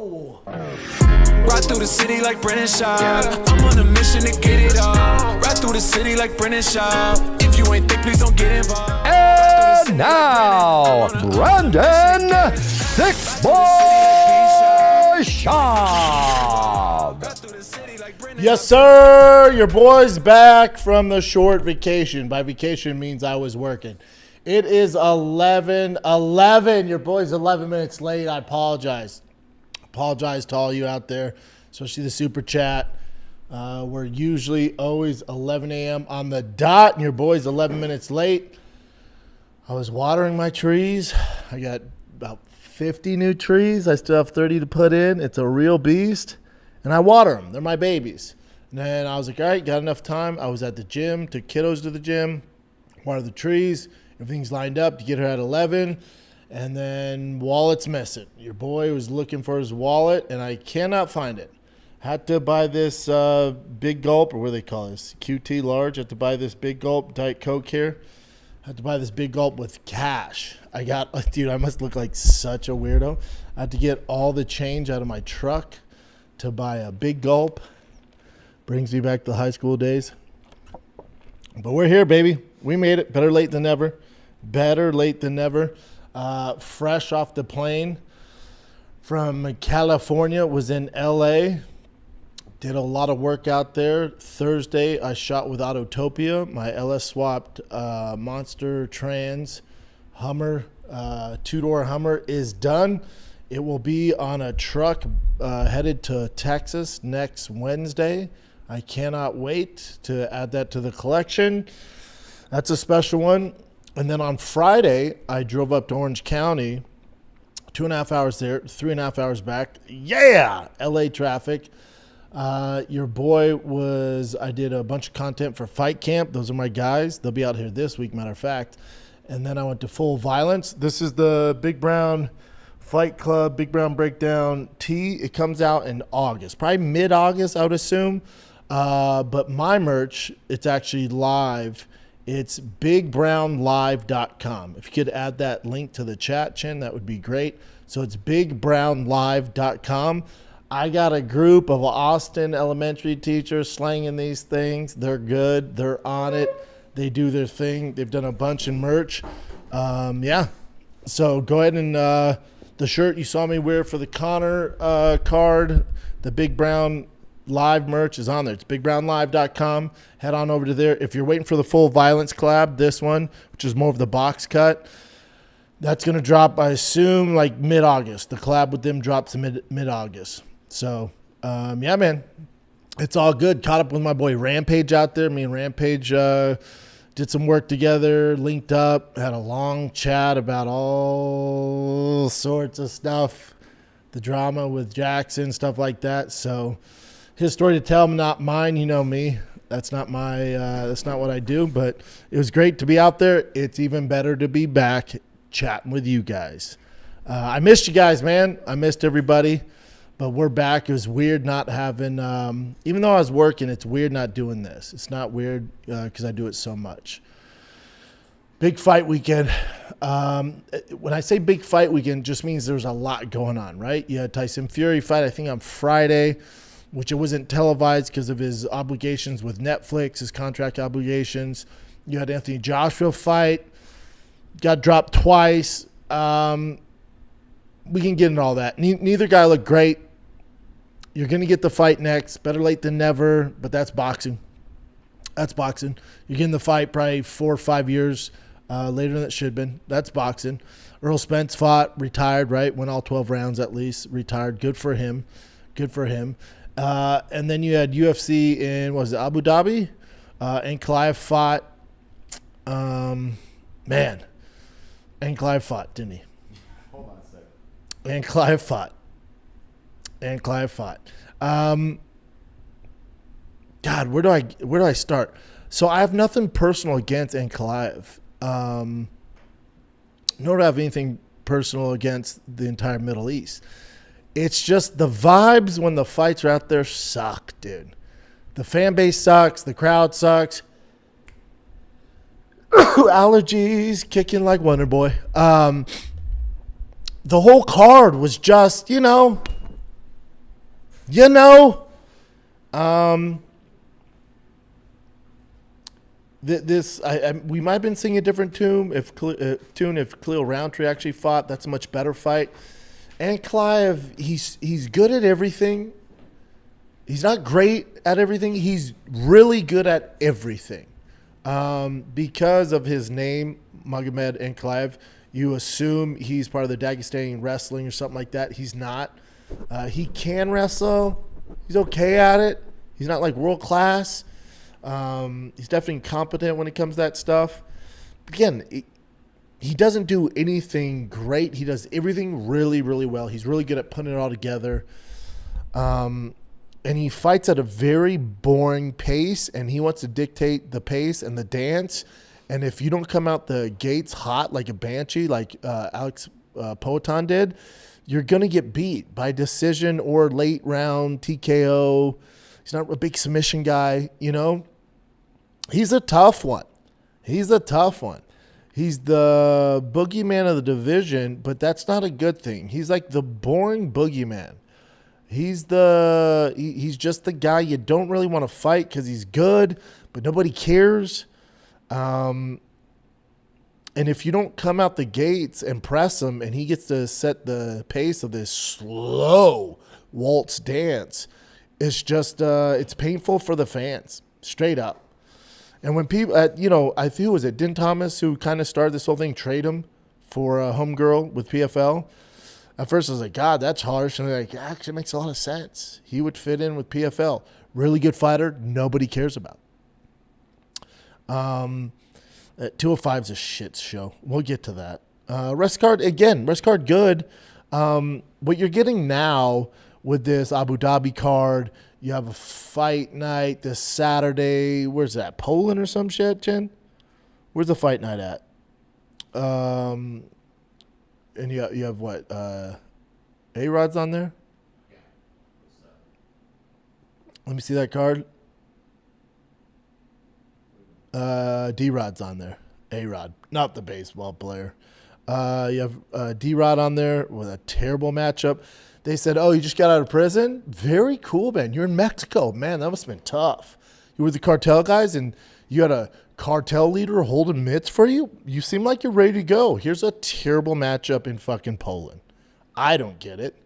go. Ride through the city like Brendan Schaub. I'm on a mission to get it all. Ride through the city like Brendan Schaub. If you ain't thick, please don't get involved. And now, Brendan Thick Boy Schaub. Yes, sir. Your boy's back from the short vacation. By vacation means I was working. It is 11:11. Your boy's 11 minutes late. I apologize. Apologize to all you out there, especially the super chat. We're usually always 11 a.m. on the dot, and your boy's 11 minutes late. I was watering my trees. I got about 50 new trees. I still have 30 to put in. It's a real beast. And I water them. They're my babies. And then I was like, all right, got enough time. I was at the gym, took kiddos to the gym, watered the trees. Everything's lined up to get her at 11. And then wallet's missing. Your boy was looking for his wallet, and I cannot find it. Had to buy this Big Gulp, or what do they call this? QT large. Had to buy this Big Gulp Diet Coke here. Had to buy this Big Gulp with cash. Dude, I must look like such a weirdo. I had to get all the change out of my truck to buy a Big Gulp. Brings me back to high school days. But we're here, baby. We made it. Better late than never. Better late than never. Fresh off the plane from California, was in LA. Did a lot of work out there. Thursday, I shot with Autotopia, my LS swapped Monster Trans Hummer, two-door Hummer is done. It will be on a truck headed to Texas next Wednesday. I cannot wait to add that to the collection. That's a special one. And then on Friday, I drove up to Orange County, 2.5 hours there, 3.5 hours back. Yeah, LA traffic. Your boy I did a bunch of content for Fight Camp. Those are my guys. They'll be out here this week, matter of fact. And then I went to Full Violence. This is the Big Brown Fight Club, Big Brown Breakdown tee. It comes out in August, probably mid-August, I would assume. But my merch, it's actually live. It's bigbrownlive.com. If you could add that link to the chat, Chin, that would be great. So it's bigbrownlive.com. I got a group of Austin elementary teachers slanging these things. They're good. They're on it. They do their thing. They've done a bunch in merch. Yeah. So go ahead and the shirt you saw me wear for the Connor card, the Big Brown Live merch is on there. It's bigbrownlive.com. Head on over to there. If you're waiting for the Full Violence collab, this one, which is more of the box cut, that's going to drop, I assume, like mid-August. The collab with them drops in mid-August. So, yeah, man, it's all good. Caught up with my boy Rampage out there. Me and Rampage did some work together, linked up, had a long chat about all sorts of stuff, the drama with Jackson, stuff like that. So his story to tell, not mine. You know me. That's not that's not what I do. But it was great to be out there. It's even better to be back chatting with you guys. I missed you guys, man. I missed everybody. But we're back. It was weird not having, even though I was working, it's weird not doing this. It's not weird because I do it so much. Big fight weekend. When I say big fight weekend, it just means there's a lot going on, right? You had Tyson Fury fight, I think, on Friday, which it wasn't televised because of his obligations with Netflix, his contract obligations. You had Anthony Joshua fight, got dropped twice. We can get into all that. Neither guy looked great. You're going to get the fight next. Better late than never, but that's boxing. That's boxing. You're getting the fight probably 4 or 5 years later than it should have been. That's boxing. Earl Spence fought, retired, right? Went all 12 rounds at least, retired. Good for him. Good for him. And then you had UFC in, what was it, Abu Dhabi? And Clive fought. Man. And Clive fought, didn't he? Hold on a second. And Clive fought. God, where do I start? So I have nothing personal against Ankalaev. Nor do I have anything personal against the entire Middle East. It's just the vibes when the fights are out there suck, dude. The fan base sucks. The crowd sucks. Allergies kicking like Wonder Boy. The whole card was just, You know, we might have been singing a different tune if Khalil Roundtree actually fought. That's a much better fight. And Clive, he's good at everything. He's not great at everything. He's really good at everything. Because of his name, Magomed Ankalaev, you assume he's part of the Dagestani wrestling or something like that. He's not. He can wrestle. He's okay at it. He's not like world class. He's definitely competent when it comes to that stuff. Again, he doesn't do anything great. He does everything really, really well. He's really good at putting it all together. And he fights at a very boring pace, and he wants to dictate the pace and the dance. And if you don't come out the gates hot like a banshee, like Alex Poatan did, you're going to get beat by decision or late round TKO. He's not a big submission guy, you know. He's a tough one. He's the boogeyman of the division, but that's not a good thing. He's like the boring boogeyman. He's just the guy you don't really want to fight because he's good, but nobody cares. And if you don't come out the gates and press him and he gets to set the pace of this slow waltz dance, it's just, it's painful for the fans, straight up. And when people, I think it was Din Thomas who kind of started this whole thing, trade him for a homegirl with PFL. At first I was like, God, that's harsh. And they're like, actually makes a lot of sense. He would fit in with PFL. Really good fighter, nobody cares about. 205 is a shit show. We'll get to that. Rest card good. What you're getting now with this Abu Dhabi card, you have a fight night this Saturday. Where's that? Poland or some shit, Chen? Where's the fight night at? And you have what? A-Rod's on there? Let me see that card. D-Rod's on there. A-Rod, not the baseball player. You have D-Rod on there with a terrible matchup. They said, oh, you just got out of prison? Very cool, man. You're in Mexico. Man, that must have been tough. You were the cartel guys, and you had a cartel leader holding mitts for you? You seem like you're ready to go. Here's a terrible matchup in fucking Poland. I don't get it.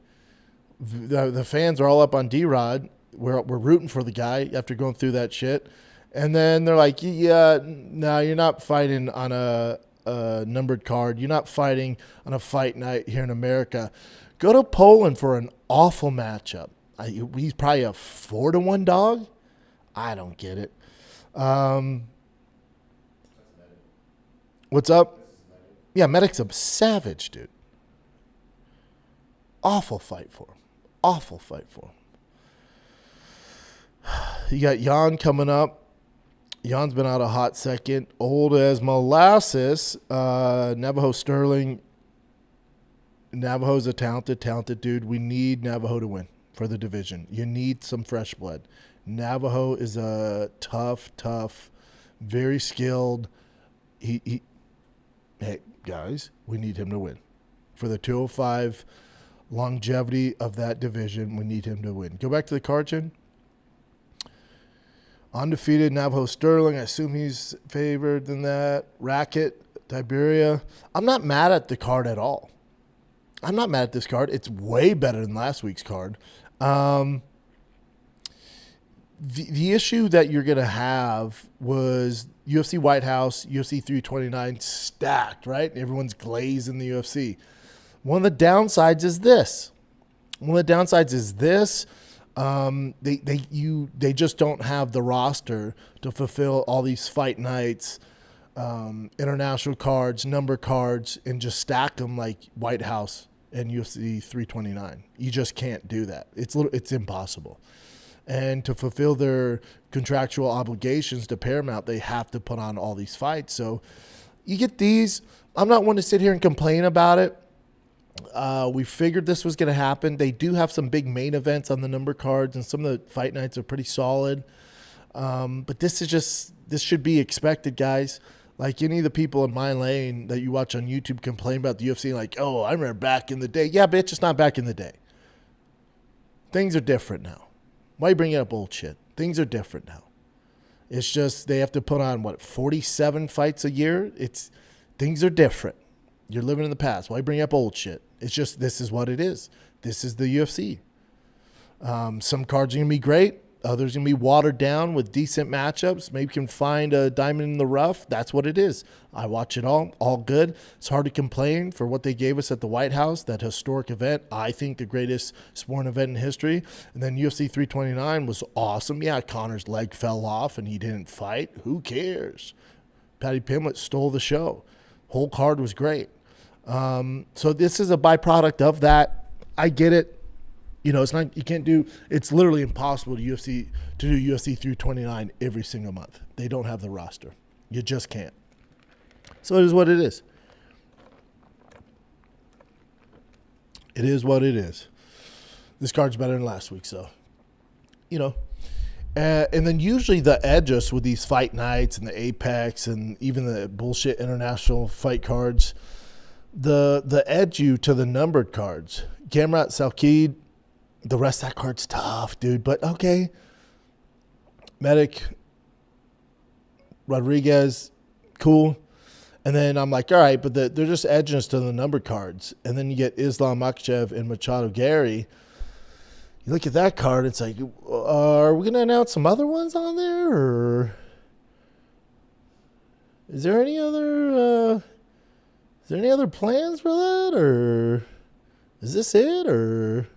The fans are all up on D-Rod. We're rooting for the guy after going through that shit. And then they're like, yeah, no, you're not fighting on a numbered card. You're not fighting on a fight night here in America. Go to Poland for an awful matchup. He's probably a 4-1 dog. I don't get it. What's up? Yeah, Medic's a savage, dude. Awful fight for him. You got Jan coming up. Jan's been out a hot second. Old as molasses. Navajo Sterling. Navajo's a talented dude. We need Navajo to win for the division. You need some fresh blood. Navajo is a tough, very skilled. Hey, guys, we need him to win. For the 205 longevity of that division, we need him to win. Go back to the card, Chin. Undefeated Navajo Sterling. I assume he's favored than that. Racket, Tiberia. I'm not mad at the card at all. I'm not mad at this card. It's way better than last week's card. The issue that you're going to have was UFC White House, UFC 329 stacked, right? Everyone's glazed in the UFC. One of the downsides is this. They just don't have the roster to fulfill all these fight nights, international cards, number cards, and just stack them like White House and UFC 329. You just can't do that. It's impossible. And to fulfill their contractual obligations to Paramount, they have to put on all these fights. So you get these. I'm not one to sit here and complain about it. We figured this was going to happen. They do have some big main events on the number cards, and some of the fight nights are pretty solid. But this should be expected, guys. Like any of the people in my lane that you watch on YouTube complain about the UFC, like, oh, I remember back in the day. Yeah, bitch, it's not back in the day. things are different now. Why are you bringing up old shit? Things are different now. It's just they have to put on, 47 fights a year? Things are different. You're living in the past. Why bring up old shit? It's just this is what it is. This is the UFC. Some cards are going to be great. Others are going to be watered down with decent matchups. Maybe you can find a diamond in the rough. That's what it is. I watch it all good. It's hard to complain for what they gave us at the White House, that historic event. I think the greatest sporting event in history. And then UFC 329 was awesome. Yeah, Connor's leg fell off and he didn't fight. Who cares? Paddy Pimblett stole the show. Whole card was great. So this is a byproduct of that. I get it. It's not, you can't do, it's literally impossible to do UFC 329 every single month. They don't have the roster. You just can't. So it is what it is. It is what it is. This card's better than last week, so, and then usually the edges with these fight nights and the Apex and even the bullshit international fight cards, the edge you to the numbered cards. Gamrot, Salkid, the rest of that card's tough, dude. But okay. Medic, Rodriguez, cool. And then I'm like, all right, but they're just edging us to the numbered cards. And then you get Islam Makhachev and Machado Garry. You look at that card, it's like, are we going to announce some other ones on there? Or is there any other plans for that? Or is this it? Or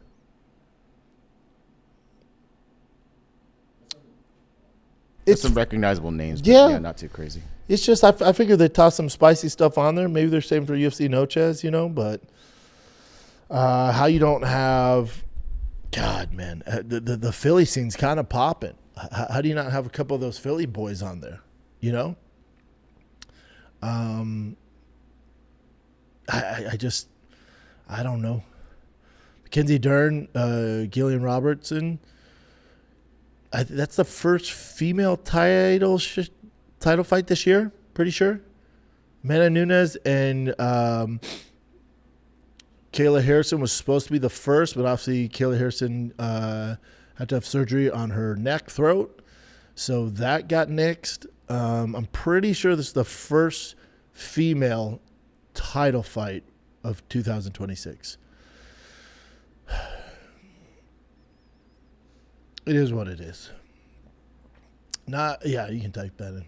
it's some recognizable names, but yeah, not too crazy. It's just I figured they'd toss some spicy stuff on there. Maybe they're saving for UFC Noches, but how you don't have, God, man, the Philly scene's kind of popping. How do you not have a couple of those Philly boys on there? I don't know. Mackenzie Dern, Gillian Robertson. That's the first female title fight this year, pretty sure. Amanda Nunes and Kayla Harrison was supposed to be the first, but obviously Kayla Harrison had to have surgery on her neck, throat. So that got nixed. I'm pretty sure this is the first female title fight of 2026. It is what it is. You can type that in.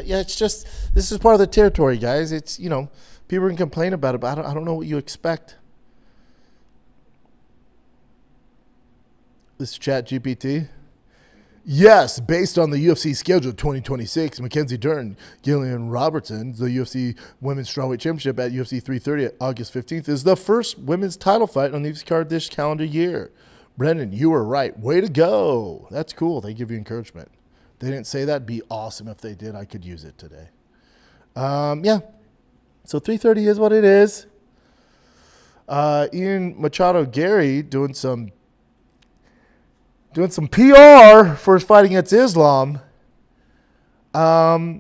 It's just, this is part of the territory, guys. It's, people can complain about it, but I don't know what you expect. This is Chat GPT. Yes, based on the UFC schedule 2026, Mackenzie Dern, Gillian Robertson, the UFC Women's Strawweight Championship at UFC 330 August 15th, is the first women's title fight on the UFC card this calendar year. Brendan, you were right. Way to go. That's cool. They give you encouragement. They didn't say that. It'd be awesome if they did. I could use it today. So 330 is what it is. Ian Machado Garry doing some PR for his fight against Islam. But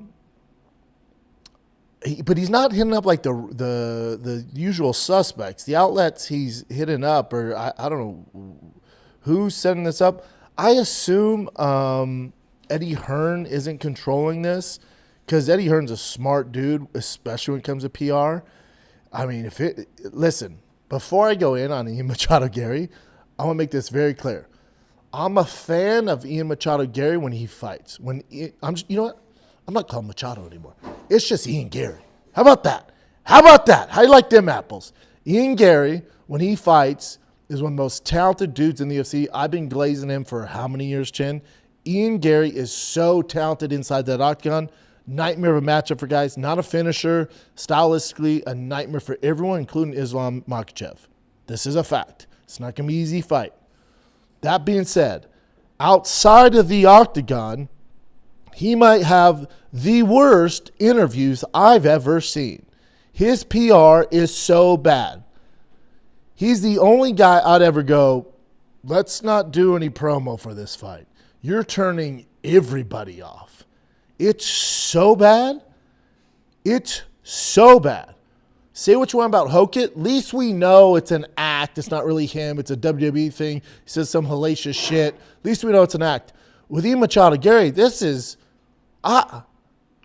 he's not hitting up like the usual suspects. The outlets he's hitting up, or I don't know who's setting this up. I assume Eddie Hearn isn't controlling this, because Eddie Hearn's a smart dude, especially when it comes to PR. I mean, listen, before I go in on Ian Machado Garry, I want to make this very clear. I'm a fan of Ian Machado Garry when he fights. You know what? I'm not calling Machado anymore. It's just Ian Garry. How about that? How you like them apples? Ian Garry, when he fights, is one of the most talented dudes in the UFC. I've been glazing him for how many years, Chin? Ian Garry is so talented inside that octagon. Nightmare of a matchup for guys. Not a finisher. Stylistically, a nightmare for everyone, including Islam Makhachev. This is a fact. It's not going to be an easy fight. That being said, outside of the octagon, he might have the worst interviews I've ever seen. His PR is so bad. He's the only guy I'd ever go, let's not do any promo for this fight. You're turning everybody off. It's so bad. It's so bad. Say what you want about Hoke. At least we know it's an act. It's not really him. It's a WWE thing. He says some hellacious shit. At least we know it's an act. With Machado Garry, this is, I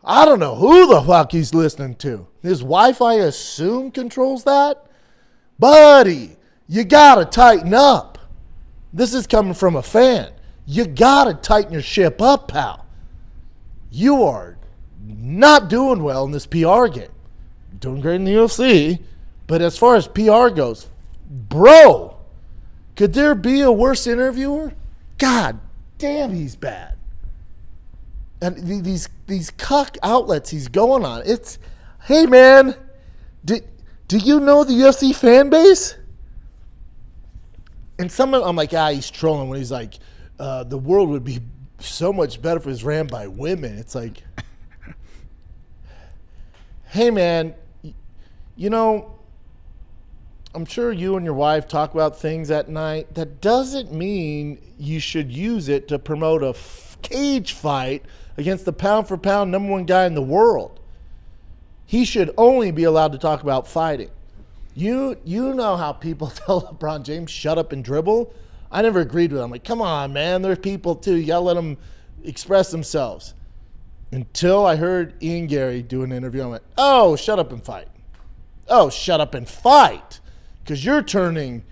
don't know who the fuck he's listening to. His wife, I assume, controls that. Buddy, you got to tighten up. This is coming from a fan. You got to tighten your ship up, pal. You are not doing well in this PR game. Doing great in the UFC, but as far as PR goes, bro, could there be a worse interviewer? God damn, he's bad. And these cuck outlets he's going on, it's, hey man, do you know the UFC fan base? And I'm like, he's trolling when he's like, the world would be so much better if it was ran by women. It's like, hey man, you know, I'm sure you and your wife talk about things at night. That doesn't mean you should use it to promote a cage fight against the pound-for-pound #1 guy in the world. He should only be allowed to talk about fighting. You know how people tell LeBron James, shut up and dribble? I never agreed with him. I'm like, come on, man. There's people, too. You got to let them express themselves. Until I heard Ian Garry do an interview, I went, oh, shut up and fight. Oh, shut up and fight, because you're turning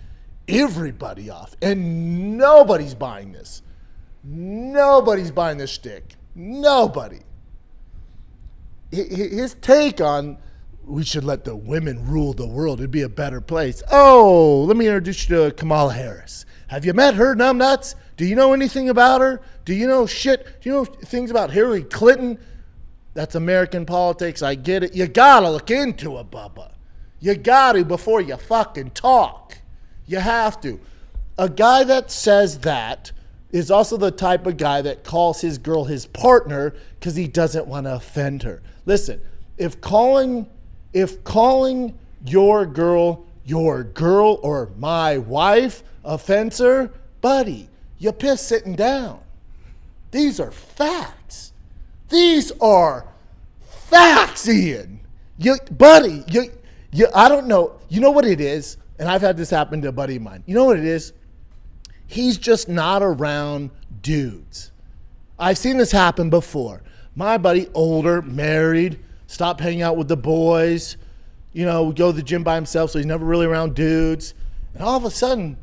everybody off, and nobody's buying this. Nobody's buying this shtick. Nobody. His take on we should let the women rule the world, it'd be a better place. Oh, let me introduce you to Kamala Harris. Have you met her, numbnuts? Do you know anything about her? Do you know shit? Do you know things about Hillary Clinton? That's American politics. I get it. You gotta look into it, Bubba. You got to before you fucking talk. You have to. A guy that says that is also the type of guy that calls his girl his partner because he doesn't want to offend her. Listen, if calling your girl or my wife offends her, buddy, you piss sitting down. These are facts. These are facts, Ian. I don't know. You know what it is? And I've had this happen to a buddy of mine. You know what it is? He's just not around dudes. I've seen this happen before. My buddy, older, married, stopped hanging out with the boys. You know, would go to the gym by himself, so he's never really around dudes. And all of a sudden,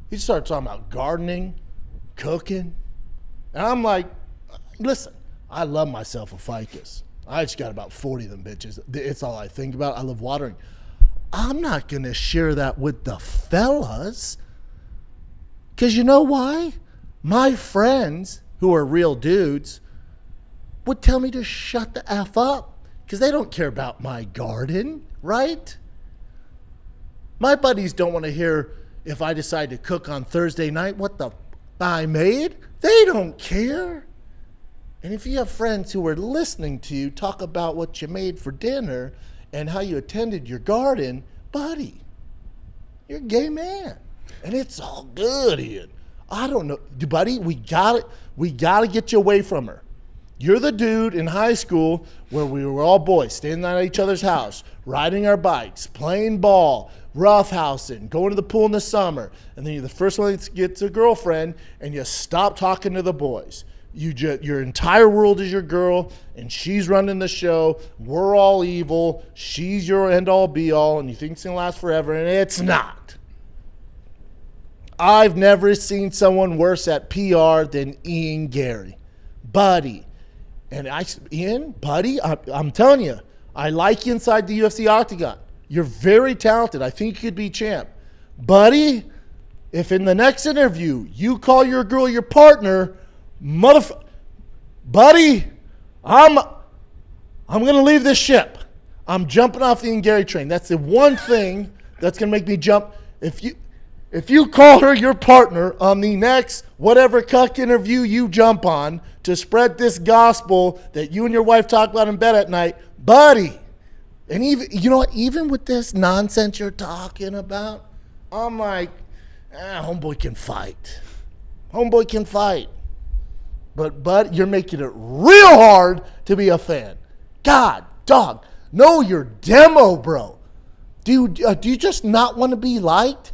he starts talking about gardening, cooking. And I'm like, listen, I love myself a ficus. I just got about 40 of them bitches. It's all I think about. I love watering. I'm not going to share that with the fellas. Because you know why? My friends, who are real dudes, would tell me to shut the F up. Because they don't care about my garden, right? My buddies don't want to hear if I decide to cook on Thursday night what the I made. They don't care. And if you have friends who are listening to you talk about what you made for dinner and how you attended your garden, buddy, you're a gay man. And it's all good, Ian. I don't know. Buddy, we gotta get you away from her. You're the dude in high school where we were all boys, standing at each other's house, riding our bikes, playing ball, roughhousing, going to the pool in the summer. And then you're the first one that gets a girlfriend, and you stop talking to the boys. Your entire world is your girl, and she's running the show. We're all evil. She's your end-all, be-all, and you think it's going to last forever, and it's not. I've never seen someone worse at PR than Ian Garry. Buddy. And Ian, buddy, I'm telling you, I like you inside the UFC Octagon. You're very talented. I think you could be champ. Buddy, if in the next interview you call your girl your partner, buddy, I'm going to leave this ship. I'm jumping off the Ian Garry train. That's the one thing that's going to make me jump. If you call her your partner on the next whatever cuck interview you jump on to spread this gospel that you and your wife talk about in bed at night, buddy, and even, you know what, even with this nonsense you're talking about, I'm like, homeboy can fight. Homeboy can fight. But you're making it real hard to be a fan. God, dog, know your demo, bro. Do you just not want to be liked?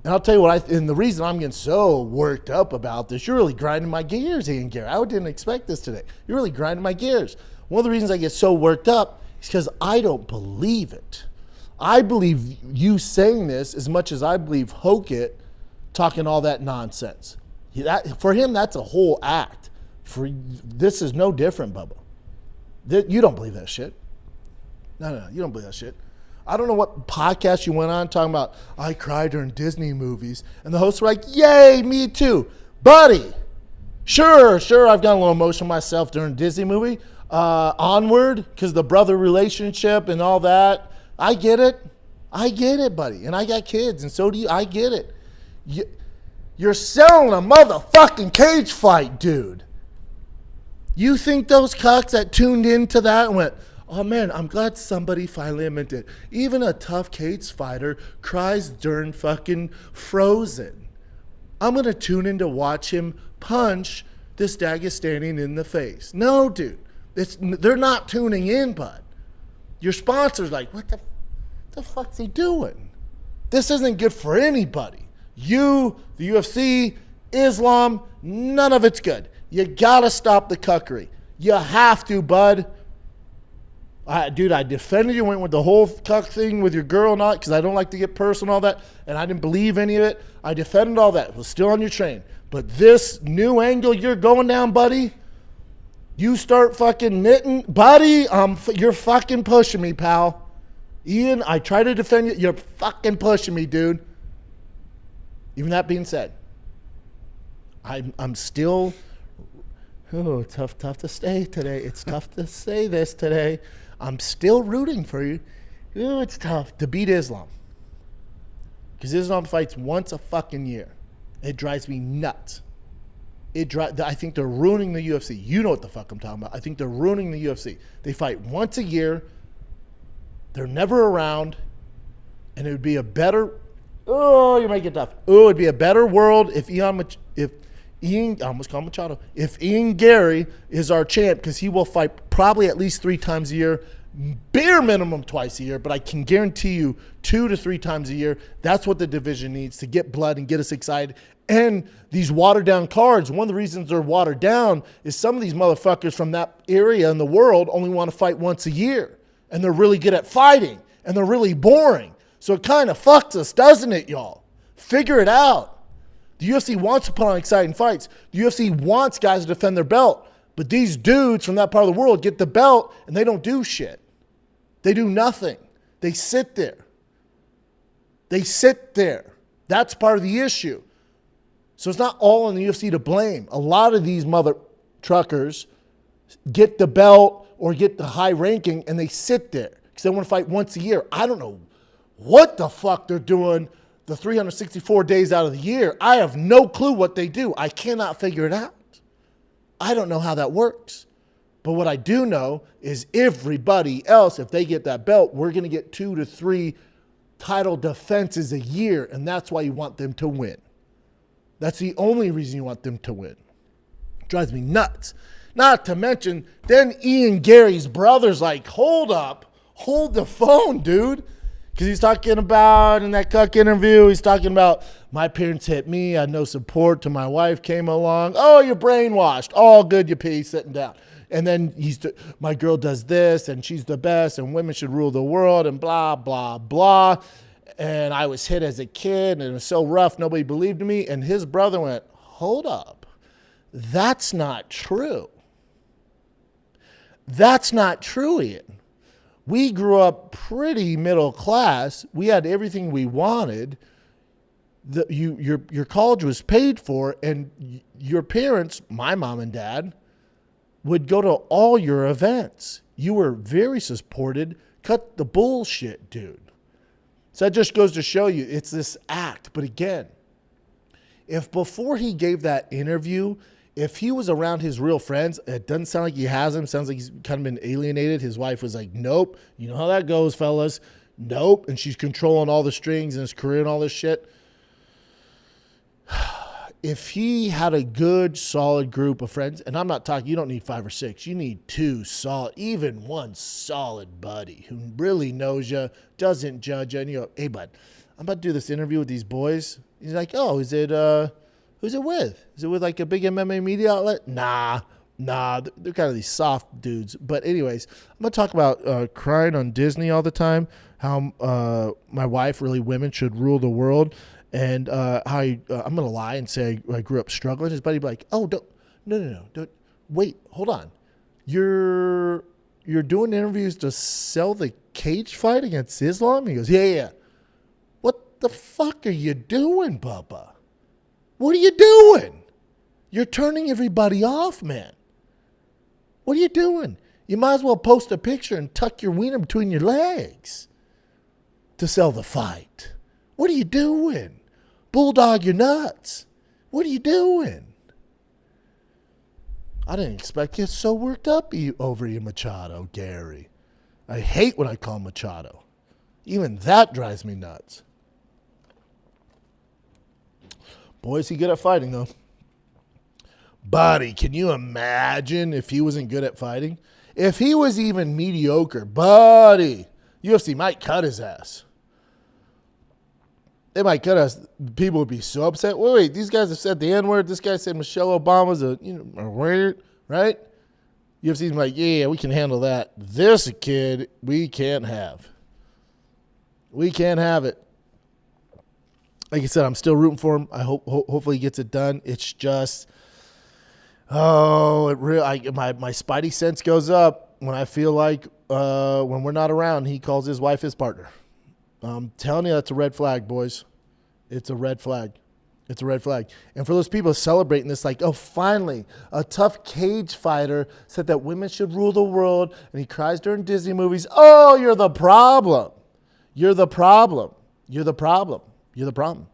And I'll tell you what, and the reason I'm getting so worked up about this, you're really grinding my gears, Ian Garry. I didn't expect this today. You're really grinding my gears. One of the reasons I get so worked up is because I don't believe it. I believe you saying this as much as I believe Hokit talking all that nonsense. For him, that's a whole act. This is no different, Bubba. You don't believe that shit. No, you don't believe that shit. I don't know what podcast you went on talking about, I cried during Disney movies. And the hosts were like, yay, me too. Buddy, sure, I've got a little emotional myself during a Disney movie. Onward, because the brother relationship and all that. I get it, buddy. And I got kids, and so do you. I get it. You're selling a motherfucking cage fight, dude. You think those cucks that tuned into that and went, oh man, I'm glad somebody finally admitted it. Even a tough cage fighter cries during fucking Frozen. I'm going to tune in to watch him punch this Dagestani in the face. No, dude. They're not tuning in, bud. Your sponsor's like, what the fuck's he doing? This isn't good for anybody. You, the UFC, Islam, none of it's good. You got to stop the cuckery. You have to, bud. Dude, I defended you, went with the whole cuck thing with your girl, not because I don't like to get personal, all that, and I didn't believe any of it. I defended all that. It was still on your train. But this new angle you're going down, buddy, you start fucking knitting. Buddy, you're fucking pushing me, pal. Ian, I try to defend you. You're fucking pushing me, dude. Even that being said, I'm still, tough to stay today. It's tough to say this today. I'm still rooting for you. It's tough to beat Islam. Because Islam fights once a fucking year. It drives me nuts. I think they're ruining the UFC. You know what the fuck I'm talking about. I think they're ruining the UFC. They fight once a year. They're never around. And it would be a better... Oh, you might get tough. Oh, it'd be a better world if Ian, I almost call him Machado. If Ian Garry is our champ, because he will fight probably at least 3 times a year, bare minimum twice a year, but I can guarantee you 2 to 3 times a year. That's what the division needs to get blood and get us excited. And these watered down cards, one of the reasons they're watered down is some of these motherfuckers from that area in the world only want to fight once a year. And they're really good at fighting. And they're really boring. So it kind of fucks us, doesn't it, y'all? Figure it out. The UFC wants to put on exciting fights. The UFC wants guys to defend their belt. But these dudes from that part of the world get the belt and they don't do shit. They do nothing. They sit there. That's part of the issue. So it's not all on the UFC to blame. A lot of these mother truckers get the belt or get the high ranking and they sit there because they want to fight once a year. I don't know what the fuck they're doing the 364 days out of the year. I have no clue what they do. I cannot figure it out. I don't know how that works. But what I do know is everybody else, if they get that belt, we're going to get 2 to 3 title defenses a year, and that's why you want them to win. That's the only reason you want them to win. It drives me nuts. Not to mention, then Ian Garry's brother's like, hold the phone, dude. Because he's talking about, in that cuck interview, he's talking about, my parents hit me, I had no support till my wife came along. Oh, you're brainwashed. All good, you pee, sitting down. And then my girl does this, and she's the best, and women should rule the world, and blah, blah, blah. And I was hit as a kid, and it was so rough, nobody believed in me. And his brother went, hold up. That's not true. That's not true, Ian. We grew up pretty middle class. We had everything we wanted. Your college was paid for, and your parents, my mom and dad, would go to all your events. You were very supported. Cut the bullshit, dude. So that just goes to show you it's this act. But again, if before he gave that interview, if he was around his real friends, it doesn't sound like he has them. Sounds like he's kind of been alienated. His wife was like, nope. You know how that goes, fellas. Nope. And she's controlling all the strings in his career and all this shit. if he had a good, solid group of friends, and I'm not talking, you don't need 5 or 6. You need 2 solid, even one solid buddy who really knows you, doesn't judge you. And you go, hey, bud, I'm about to do this interview with these boys. He's like, oh, who's it with? Is it with like a big MMA media outlet? Nah, they're kind of these soft dudes. But anyways, I'm going to talk about crying on Disney all the time, how my wife, really women should rule the world. And how I'm going to lie and say I grew up struggling. His buddy be like, oh, no, don't, wait, hold on. You're doing interviews to sell the cage fight against Islam? He goes, yeah. What the fuck are you doing, Bubba? What are you doing? You're turning everybody off, man. What are you doing? You might as well post a picture and tuck your wiener between your legs to sell the fight. What are you doing? Bulldog, you're nuts. What are you doing? I didn't expect you so worked up over you, Machado Garry. I hate when I call Machado. Even that drives me nuts. Boy, is he good at fighting, though. Buddy, can you imagine if he wasn't good at fighting? If he was even mediocre, buddy, UFC might cut his ass. They might cut us. People would be so upset. Wait, these guys have said the N-word. This guy said Michelle Obama's a weird, right? UFC's like, yeah, we can handle that. This kid, we can't have. We can't have it. Like I said, I'm still rooting for him. I hopefully he gets it done. It's just, my spidey sense goes up when I feel like when we're not around, he calls his wife his partner. I'm telling you, that's a red flag, boys. It's a red flag. It's a red flag. And for those people celebrating this, like, oh, finally, a tough cage fighter said that women should rule the world, and he cries during Disney movies. Oh, you're the problem. You're the problem. You're the problem. You're the problem.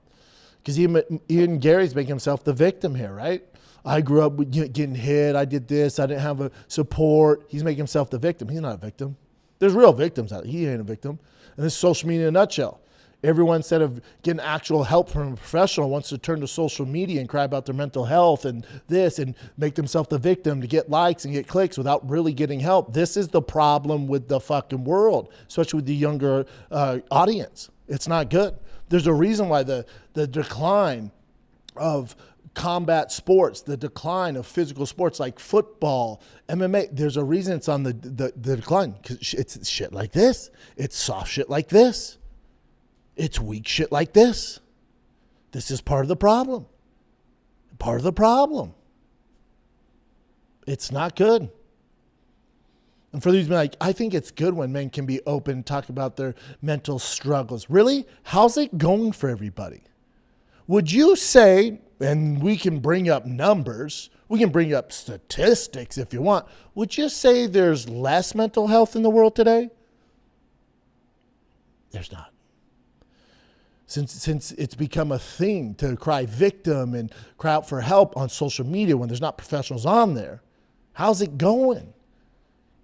Because Ian Gary's making himself the victim here, right? I grew up getting hit. I did this. I didn't have a support. He's making himself the victim. He's not a victim. There's real victims out there. He ain't a victim. And this is social media in a nutshell. Everyone, instead of getting actual help from a professional, wants to turn to social media and cry about their mental health and this and make themselves the victim to get likes and get clicks without really getting help. This is the problem with the fucking world, especially with the younger audience. It's not good. There's a reason why the decline of combat sports, the decline of physical sports like football, MMA, there's a reason it's on the decline. Because it's shit like this. It's soft shit like this. It's weak shit like this. This is part of the problem. Part of the problem. It's not good. And for these men, like, I think it's good when men can be open and talk about their mental struggles. Really? How's it going for everybody? Would you say, and we can bring up numbers, we can bring up statistics if you want, would you say there's less mental health in the world today? There's not. Since it's become a thing to cry victim and cry out for help on social media when there's not professionals on there, how's it going?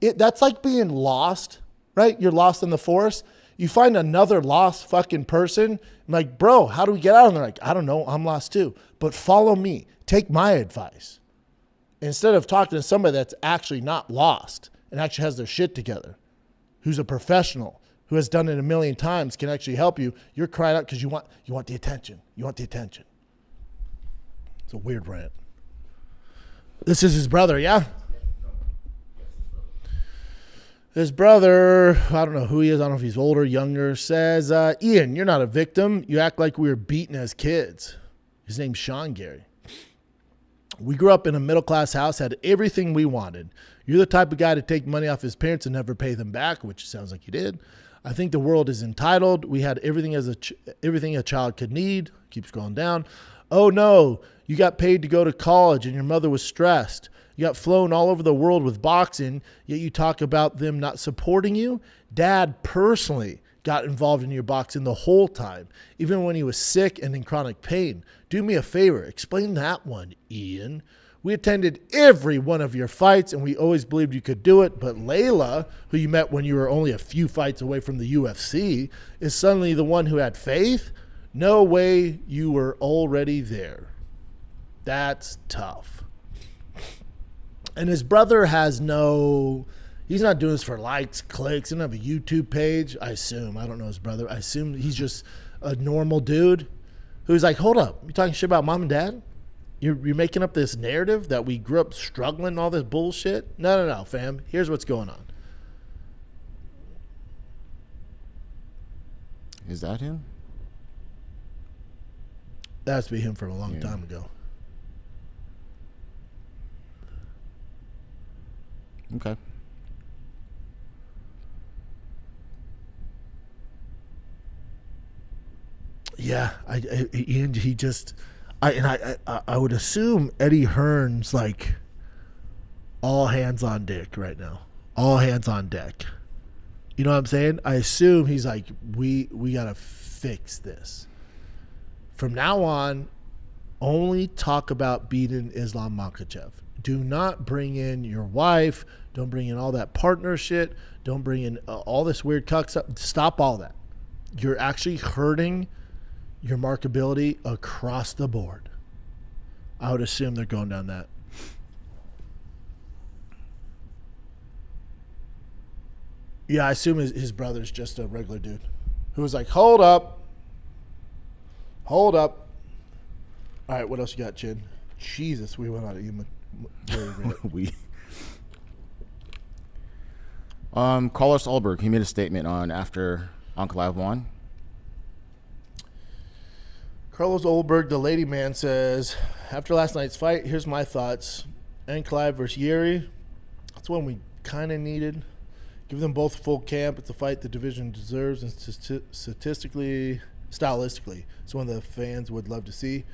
That's like being lost, right? You're lost in the forest. You find another lost fucking person. I'm like, bro, how do we get out? And they're like, I don't know. I'm lost too. But follow me. Take my advice. Instead of talking to somebody that's actually not lost and actually has their shit together, who's a professional, who has done it a million times, can actually help you, you're crying out because you want the attention. You want the attention. It's a weird rant. This is his brother, yeah? His brother, I don't know who he is. I don't know if he's older, younger, says, Ian, you're not a victim. You act like we were beaten as kids. His name's Sean Garry. We grew up in a middle-class house, had everything we wanted. You're the type of guy to take money off his parents and never pay them back, which sounds like you did. I think the world is entitled. We had everything everything a child could need. Keep scrolling down. Oh, no, you got paid to go to college and your mother was stressed. You got flown all over the world with boxing, yet you talk about them not supporting you. Dad personally got involved in your boxing the whole time, even when he was sick and in chronic pain. Do me a favor. Explain that one, Ian. We attended every one of your fights, and we always believed you could do it. But Layla, who you met when you were only a few fights away from the UFC, is suddenly the one who had faith? No way, you were already there. That's tough. And his brother has no... He's not doing this for likes, clicks. He doesn't have a YouTube page, I assume. I don't know his brother. I assume he's just a normal dude who's like, hold up. You talking shit about mom and dad? You're making up this narrative that we grew up struggling and all this bullshit? No, fam. Here's what's going on. Is that him? That has to be him from a long time ago. Okay. Yeah, I would assume Eddie Hearn's like all hands on deck right now. All hands on deck. You know what I'm saying? I assume he's like, we gotta fix this. From now on, only talk about beating Islam Makhachev. Do not bring in your wife. Don't bring in all that partner shit. Don't bring in all this weird cuck stuff. Stop all that. You're actually hurting your markability across the board. I would assume they're going down that. Yeah, I assume his brother's just a regular dude who was like, hold up. All right, what else you got, Chin? Jesus, we went on even. Carlos Ulberg, he made a statement after Ankalaev won. Carlos Ulberg, the lady man, says, after last night's fight, here's my thoughts. Ankalaev versus Garry. That's one we kind of needed. Give them both full camp. It's a fight the division deserves, and stylistically, it's one the fans would love to see.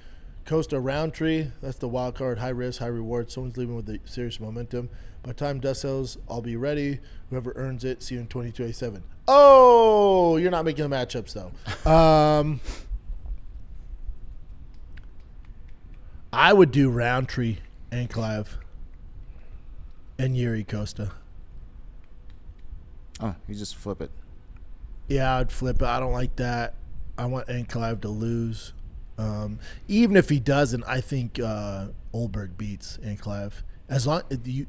Costa Roundtree, that's the wild card, high risk, high reward. Someone's leaving with the serious momentum. By the time dust settles, I'll be ready. Whoever earns it, see you in 2287. Oh, you're not making the matchups though. I would do Roundtree, Ankalaev, and Garry Costa. Oh, you just flip it. Yeah, I'd flip it. I don't like that. I want Ankalaev to lose. Even if he doesn't, I think Ulberg beats Ankalaev. As long you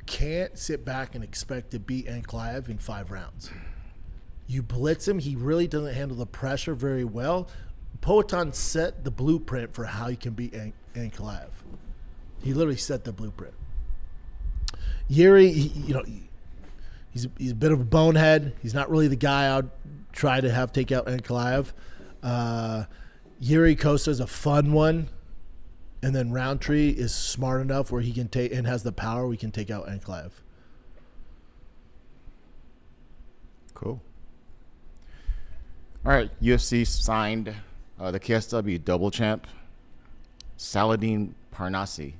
can't sit back and expect to beat Ankalaev in 5 rounds. You blitz him, he really doesn't handle the pressure very well. Poatan set the blueprint for how you can beat Ankalaev. He literally set the blueprint. Garry, he's a bit of a bonehead. He's not really the guy I'd try to have take out Ankalaev. Garry Costa is a fun one, and then Roundtree is smart enough where he can take and has the power. We can take out Ankalaev. Cool. All right, UFC signed the KSW double champ, Saladin Parnasse.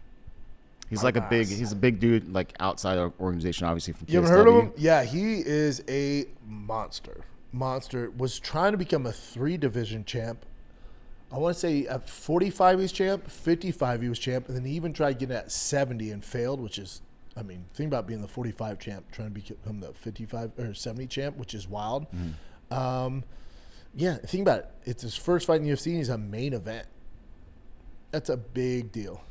He's like he's a big dude, like outside our organization, obviously from KSW. You haven't heard of him? Yeah, he is a monster. Was trying to become a 3-division champ. I want to say at 45 he was champ, 55 he was champ, and then he even tried getting at 70 and failed, which is, think about being the 45 champ, trying to become the 55 or 70 champ, which is wild. Mm-hmm. Yeah, think about it. It's his first fight in the UFC, and he's a main event. That's a big deal.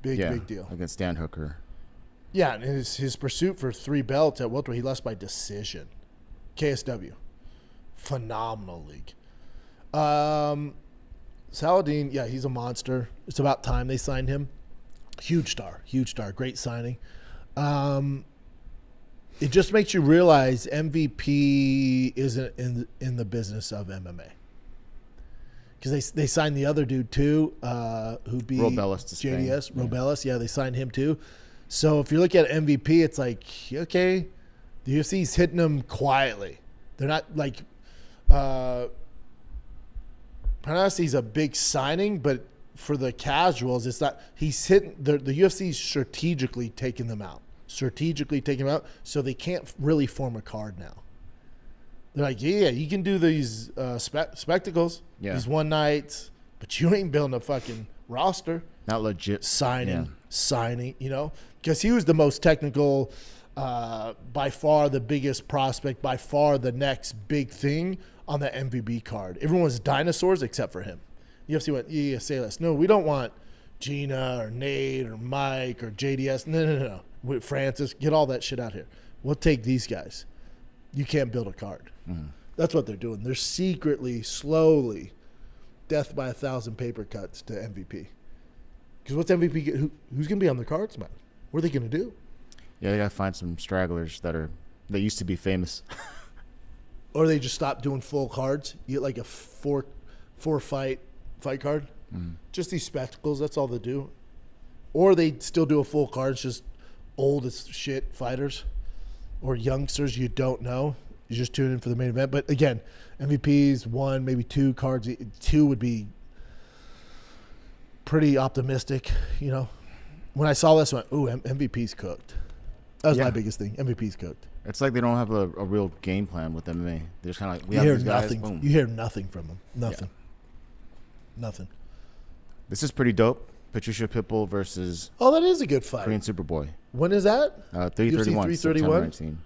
Big deal. Against Dan Hooker. Yeah, and his pursuit for 3 belts at welterweight, he lost by decision. KSW. Phenomenal league. Saladin, yeah, he's a monster. It's about time they signed him. Huge star. Great signing. It just makes you realize MVP isn't in the business of MMA. Because they signed the other dude too, who beat JDS. Robelis, yeah, they signed him too. So if you look at MVP, it's like, okay, the UFC's hitting them quietly. They're not like Parnasse's a big signing, but for the casuals, it's not. He's hitting the UFC's strategically taking them out. So they can't really form a card now. They're like, yeah, you can do these spectacles, these one nights, but you ain't building a fucking roster. Not legit. Signing, because he was the most technical, by far the biggest prospect, by far the next big thing on the MVP card. Everyone was dinosaurs except for him. UFC went, say less. No, we don't want Gina or Nate or Mike or JDS. No. With Francis, get all that shit out here. We'll take these guys. You can't build a card. That's what they're doing. They're secretly, slowly, death by 1,000 paper cuts to MVP. Because what's MVP get? Who's going to be on the cards, man? What are they going to do? Yeah, they got to find some stragglers that used to be famous. Or they just stop doing full cards. You get like a four fight card. Just these spectacles. That's all they do. Or they still do a full card. It's just old as shit fighters or youngsters you don't know. You just tune in for the main event. But again, MVPs, 1, maybe 2 cards. 2 would be pretty optimistic, you know. When I saw this, I went, ooh, MVP's cooked. That was my biggest thing. MVP's cooked. It's like they don't have a real game plan with MMA. They're just kind of like, we you have hear these guys, nothing. boom. You hear nothing from them. Nothing. Yeah. Nothing. This is pretty dope. Patricio Pitbull versus Oh, that is a good fight. Korean Superboy. When is that? 331. UFC 331? 19.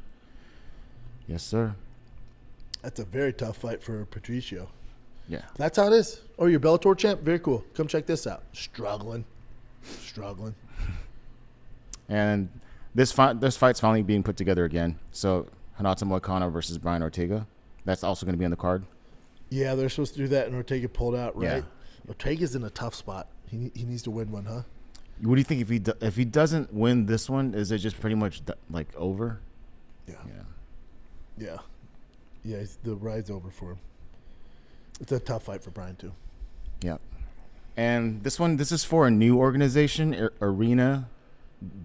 Yes, sir. That's a very tough fight for Patricio. Yeah. That's how it is. Oh, you're Bellator champ? Very cool. Come check this out. Struggling. And this fight's finally being put together again. So Hinata Moicano versus Brian Ortega. That's also going to be on the card. Yeah, they're supposed to do that, and Ortega pulled out, right? Yeah. Ortega's in a tough spot. He needs to win one, huh? What do you think if he doesn't win this one? Is it just pretty much like over? Yeah. The ride's over for him. It's a tough fight for Brian too. Yeah. And this is for a new organization, Arena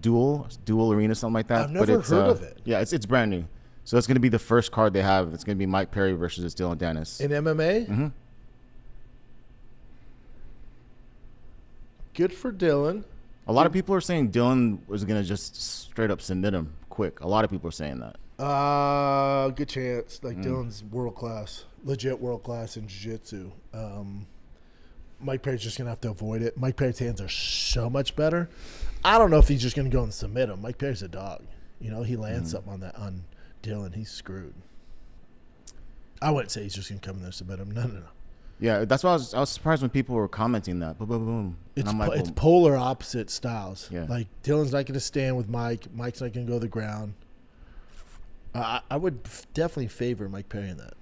Dual Arena, something like that. I've never heard of it. Yeah, it's brand new. So it's going to be the first card they have. It's going to be Mike Perry versus Dillon Danis. In MMA? Mm-hmm. Good for Dillon. A lot of people are saying Dillon was going to just straight up submit him quick. A lot of people are saying that. Good chance. Like Dillon's world class, legit world class in jiu-jitsu. Mike Perry's just gonna have to avoid it. Mike Perry's hands are so much better. I don't know if he's just gonna go and submit him. Mike Perry's a dog. You know, he lands something on Dillon, he's screwed. I wouldn't say he's just gonna come in there and submit him. No. Yeah, that's why I was surprised when people were commenting that. Boom, boom, boom. It's I'm like, it's polar opposite styles. Yeah. Like Dillon's not gonna stand with Mike. Mike's not gonna go to the ground. I would definitely favor Mike Perry in that.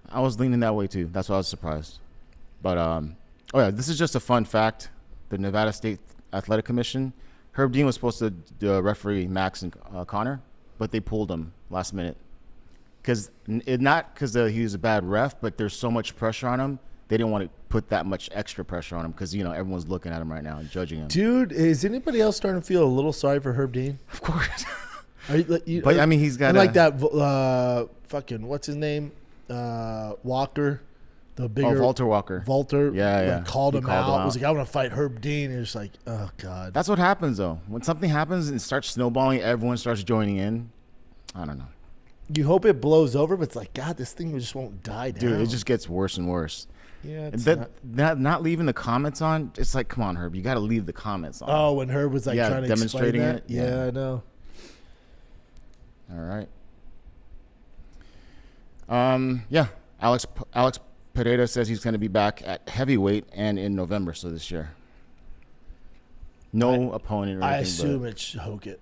I was leaning that way too. That's why I was surprised. But this is just a fun fact. The Nevada State Athletic Commission, Herb Dean was supposed to referee Max and Connor, but they pulled him last minute. Not because he was a bad ref, but there's so much pressure on him. They didn't want to put that much extra pressure on him because, you know, everyone's looking at him right now and judging him. Dude, is anybody else starting to feel a little sorry for Herb Dean? Of course. But I mean, he's got like that fucking what's his name, Walker, the bigger Walter Walker. Yeah. Called him out. Was Was like, I want to fight Herb Dean. And it's like, oh god. That's what happens though. When something happens and it starts snowballing, everyone starts joining in. I don't know. You hope it blows over, but it's like, God, this thing just won't die down. Dude, it just gets worse and worse. Yeah, not leaving the comments on. It's like, come on, Herb, you got to leave the comments on. Oh, when Herb was like trying to demonstrating explain that? it. Yeah, I know. All right. Alex Pereira says he's going to be back at heavyweight and in November, so this year. No opponent or anything. I assume it's Hokit.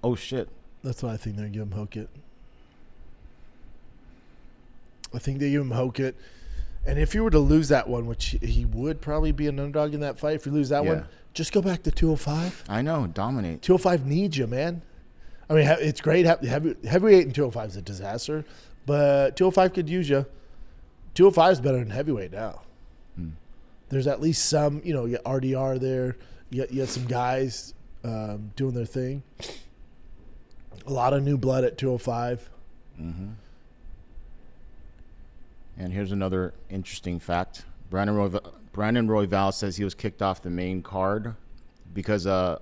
Oh, shit. That's why I think they're going to give him Hokit. I think they give him Hokit. And if you were to lose that one, which he would probably be an underdog in that fight, if you lose that one, just go back to 205. I know, dominate. 205 needs you, man. I mean, it's great. Heavyweight and 205 is a disaster, but 205 could use you. 205 is better than heavyweight now. There's at least some, you know, you got RDR there. You got some guys doing their thing. A lot of new blood at 205. Mm-hmm. And here's another interesting fact. Brandon Royval says he was kicked off the main card because the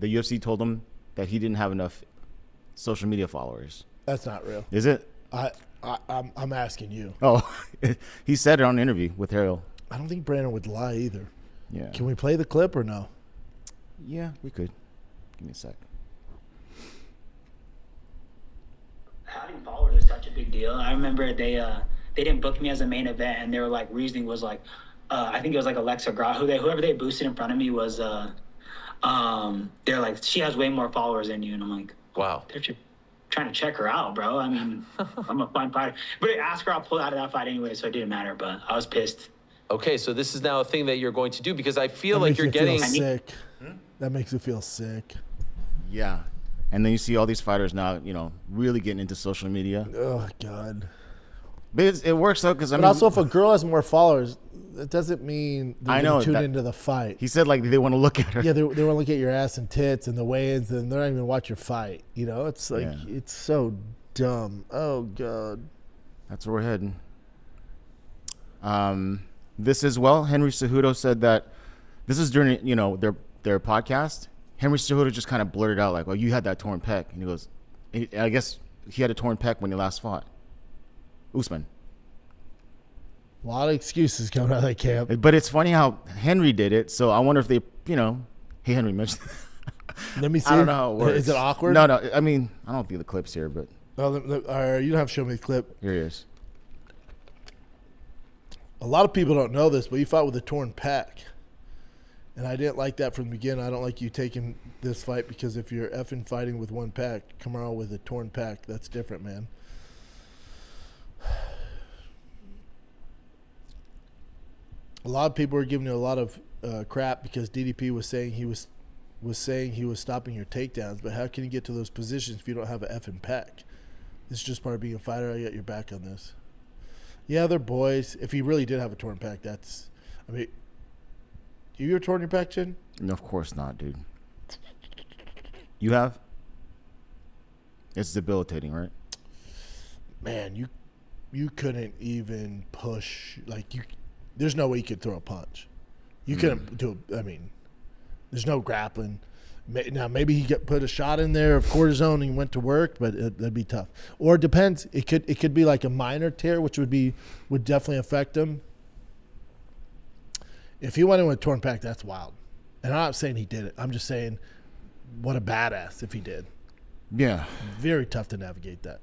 UFC told him that he didn't have enough social media followers. That's not real. Is it? I'm asking you. Oh, he said it on an interview with Harold. I don't think Brandon would lie either. Yeah. Can we play the clip or no? Yeah, we could. Give me a sec. Having followers is such a big deal. I remember they didn't book me as a main event, and their like reasoning was like, I think it was like Alexa whoever they boosted in front of me was they're like, she has way more followers than you, and I'm like, Wow. they're just trying to check her out, bro. I mean, I'm a fine fighter, but ask her, I'll pull out of that fight anyway, so it didn't matter. But I was pissed. Okay, so this is now a thing that you're going to do because I feel That like makes you're you getting. feel sick. That makes you feel sick. Yeah. And then you see all these fighters now, really getting into social media. Oh God. But it works out because But also, if a girl has more followers, it doesn't mean they're going to tune into the fight. He said like they want to look at her. Yeah, they want to look at your ass and tits and the weigh-ins, and they're not even watch your fight. It's like it's so dumb. Oh God. That's where we're heading. This as well. Henry Cejudo said that this is during their podcast. Henry Cejudo just kind of blurted out like, "Well, you had that torn pec," and he goes, "I guess he had a torn pec when he last fought." Usman. A lot of excuses coming out of that camp. But it's funny how Henry did it. So I wonder if they, hey Henry mentioned. Let me see. I don't know how it works. Is it awkward? No. I mean, I don't think the clip's here, but Oh, you don't have to show me the clip. here he is. A lot of people don't know this, but you fought with a torn pec. And I didn't like that from the beginning. I don't like you taking this fight because if you're effing fighting with one pec, Kamaru with a torn pec, that's different, man. A lot of people were giving you a lot of crap because DDP was saying he was stopping your takedowns. But how can you get to those positions if you don't have an effing pec? This is just part of being a fighter. I got your back on this. Yeah, they're boys. If he really did have a torn pec, you ever torn your pec, Chin? No, of course not, dude. You have? It's debilitating, right? Man, you couldn't even push. There's no way you could throw a punch. You couldn't do it. I mean, there's no grappling. Now, maybe he put a shot in there of cortisone and he went to work, but that'd be tough. Or it depends. It could be like a minor tear, which would definitely affect him. If he went in with a torn pec, that's wild. And I'm not saying he did it. I'm just saying what a badass if he did. Yeah. Very tough to navigate that.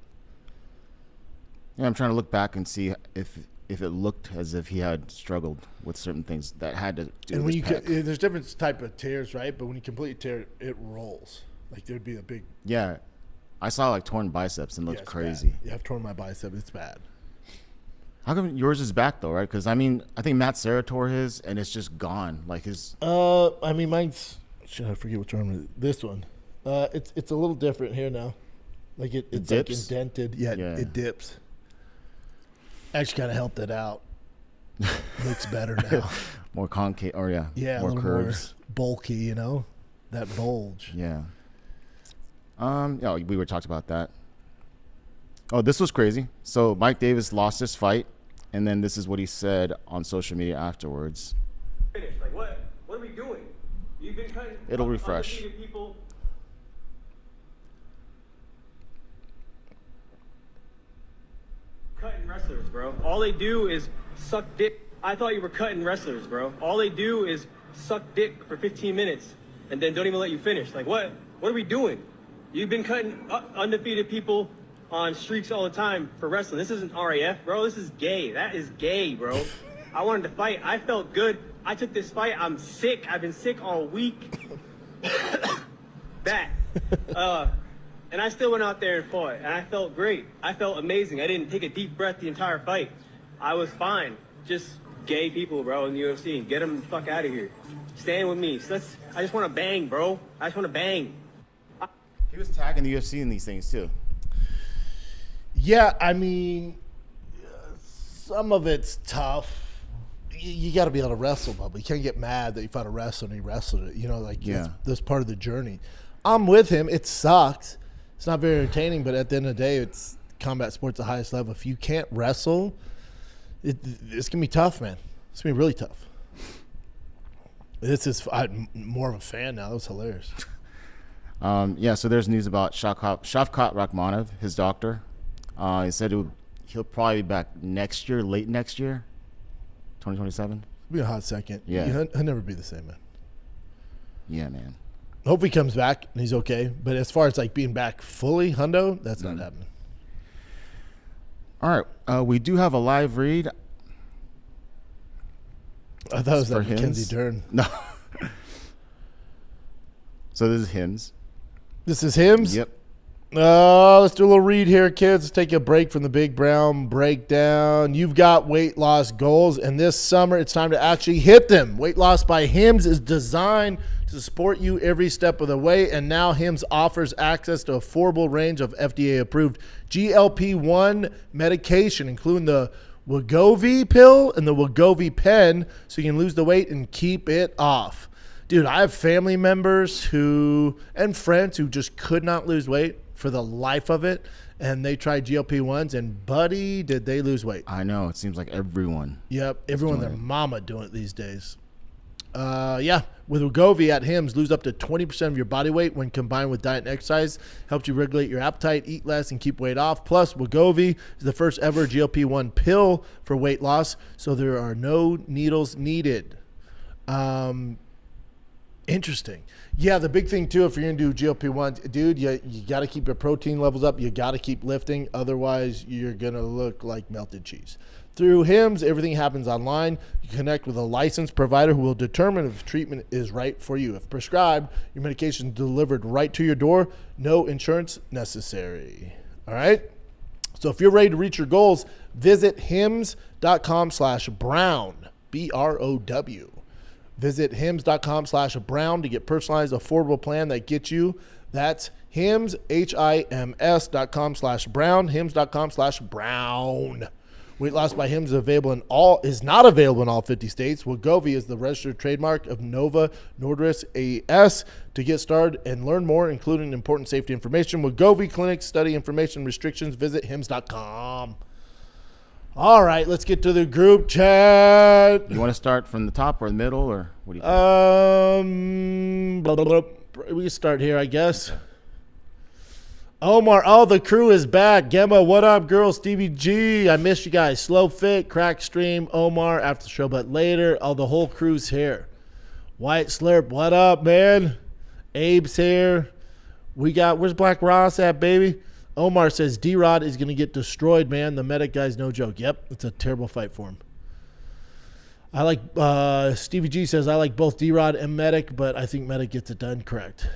Yeah, I'm trying to look back and see if it looked as if he had struggled with certain things that had to do And with when his pec. there's different type of tears, right? But when you completely tear it rolls. Like there'd be a big. Yeah. I saw like torn biceps and looked it's crazy. bad. Yeah, I've torn my bicep. It's bad. How come yours is back though, right? Because I think Matt Serra tore his and it's just gone. Like his. Mine's. Should I forget which arm it is? This one. It's a little different here now. Like it's like dips? indented. Yeah, it dips. Actually, kind of helped it out. Looks better now. More concave, or Yeah, more a little curves. more bulky. That bulge. Yeah. We were talking about that. Oh, this was crazy. So Mike Davis lost his fight, and then this is what he said on social media afterwards. Like what? What are we doing? You've been cutting. It'll refresh. People. Cutting wrestlers, bro. All they do is suck dick. I thought you were cutting wrestlers, bro. All they do is suck dick for 15 minutes and then don't even let you finish. Like what? What are we doing? You've been cutting undefeated people on streaks all the time for wrestling. This isn't RAF, bro. This is gay. That is gay, bro. I wanted to fight. I felt good. I took this fight. I'm sick. I've been sick all week. And I still went out there and fought, and I felt great. I felt amazing. I didn't take a deep breath the entire fight. I was fine. Just gay people, bro, in the UFC. Get them the fuck out of here. Stand with me. I just want to bang, bro. I just want to bang. He was tagging the UFC in these things too. Yeah, I mean, some of it's tough. You got to be able to wrestle, Bubba. You can't get mad that you fought a wrestler and he wrestled it. That's part of the journey. I'm with him. It sucks. It's not very entertaining, but at the end of the day, it's combat sports at the highest level. If you can't wrestle, it's going to be tough, man. It's going to be really tough. I'm more of a fan now. That was hilarious. So there's news about Shavkat Rakhmonov, his doctor. He said he'll probably be back next year, late next year, 2027. It'll be a hot second. Yeah. He'll never be the same, man. Yeah, man. Hope he comes back and he's okay. But as far as being back fully, Hundo, that's not happening. All right. We do have a live read. I thought it was For that Mackenzie Hims? Dern. No. So this is Hims. This is Hims? Yep. Let's do a little read here, kids. Let's take a break from the Big Brown Breakdown. You've got weight loss goals, and this summer it's time to actually hit them. Weight Loss by Hims is designed to support you every step of the way, and now Hims offers access to an affordable range of FDA-approved GLP-1 medication, including the Wegovy pill and the Wegovy pen, so you can lose the weight and keep it off. Dude, I have family members and friends who just could not lose weight for the life of it, and they tried GLP-1s, and buddy, did they lose weight. I know. It seems like everyone. Yep, everyone doing their it. mama doing it these days. With Wegovy at Hims, lose up to 20% of your body weight when combined with diet and exercise. Helps you regulate your appetite, eat less, and keep weight off. Plus, Wegovy is the first ever GLP-1 pill for weight loss, so there are no needles needed. Interesting. Yeah, the big thing, too, if you're going to do GLP-1, dude, you got to keep your protein levels up. You got to keep lifting. Otherwise, you're going to look like melted cheese. Through Hims, everything happens online. You connect with a licensed provider who will determine if treatment is right for you. If prescribed, your medication is delivered right to your door. No insurance necessary. All right? So if you're ready to reach your goals, visit hims.com/brown, B-R-O-W. Visit hims.com/brown to get personalized, affordable plan that gets you. That's Hims, HIMS.com/brown, hims.com/brown. Weight Loss by Hims is not available in all 50 states. Wegovy is the registered trademark of Nova Nordisk AS. To get started and learn more, including important safety information, Wegovy clinics, study information, restrictions, visit hims.com. All right, let's get to the group chat. You want to start from the top or the middle, or what do you think? Blah, blah, blah. We can start here, I guess. Omar, the crew is back. Gemma, what up, girl? Stevie G, I missed you guys. Slow Fit, Crack Stream, Omar, after the show, but later. The whole crew's here. White Slurp, what up, man? Abe's here. Where's Black Ross at, baby? Omar says D-Rod is going to get destroyed, man. The Medic guy's no joke. Yep, it's a terrible fight for him. I like Stevie G says I like both D-Rod and Medic, but I think Medic gets it done correct.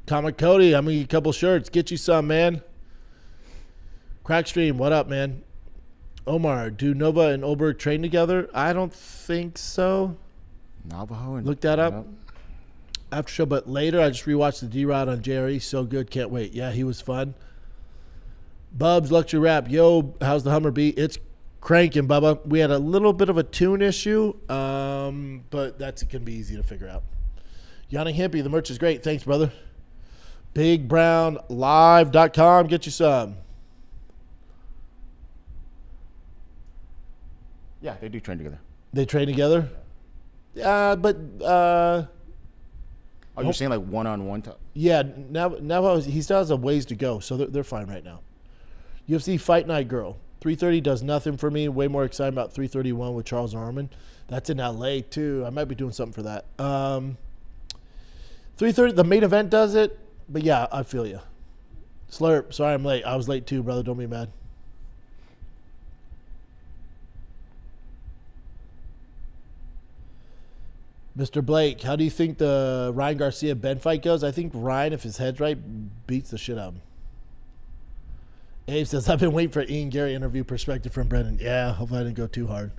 Comic Cody, I'm going to get a couple shirts. Get you some, man. Crackstream, what up, man? Omar, do Nova and Ulberg train together? I don't think so. Navajo and Look that up. After show, but later I just rewatched the D-Rod on JRE. So good, can't wait. Yeah, he was fun. Bubs, Luxury Rap. Yo, how's the Hummer be? It's cranking, Bubba. We had a little bit of a tune issue, but that's going to be easy to figure out. Yanni Hippie, the merch is great. Thanks, brother. BigBrownLive.com. Get you some. Yeah, they do train together. They train together? Yeah, but... Oh, you're saying like one-on-one? Yeah, now he still has a ways to go, so they're fine right now. UFC Fight Night Girl. 330 does nothing for me. Way more excited about 331 with Charles Arman. That's in LA too. I might be doing something for that. 330, the main event does it, but yeah, I feel you. Slurp, sorry I'm late. I was late too, brother. Don't be mad. Mr. Blake, how do you think the Ryan Garcia-Ben fight goes? I think Ryan, if his head's right, beats the shit out of him. Abe says, I've been waiting for Ian Garry interview perspective from Brendan. Yeah, hopefully I didn't go too hard.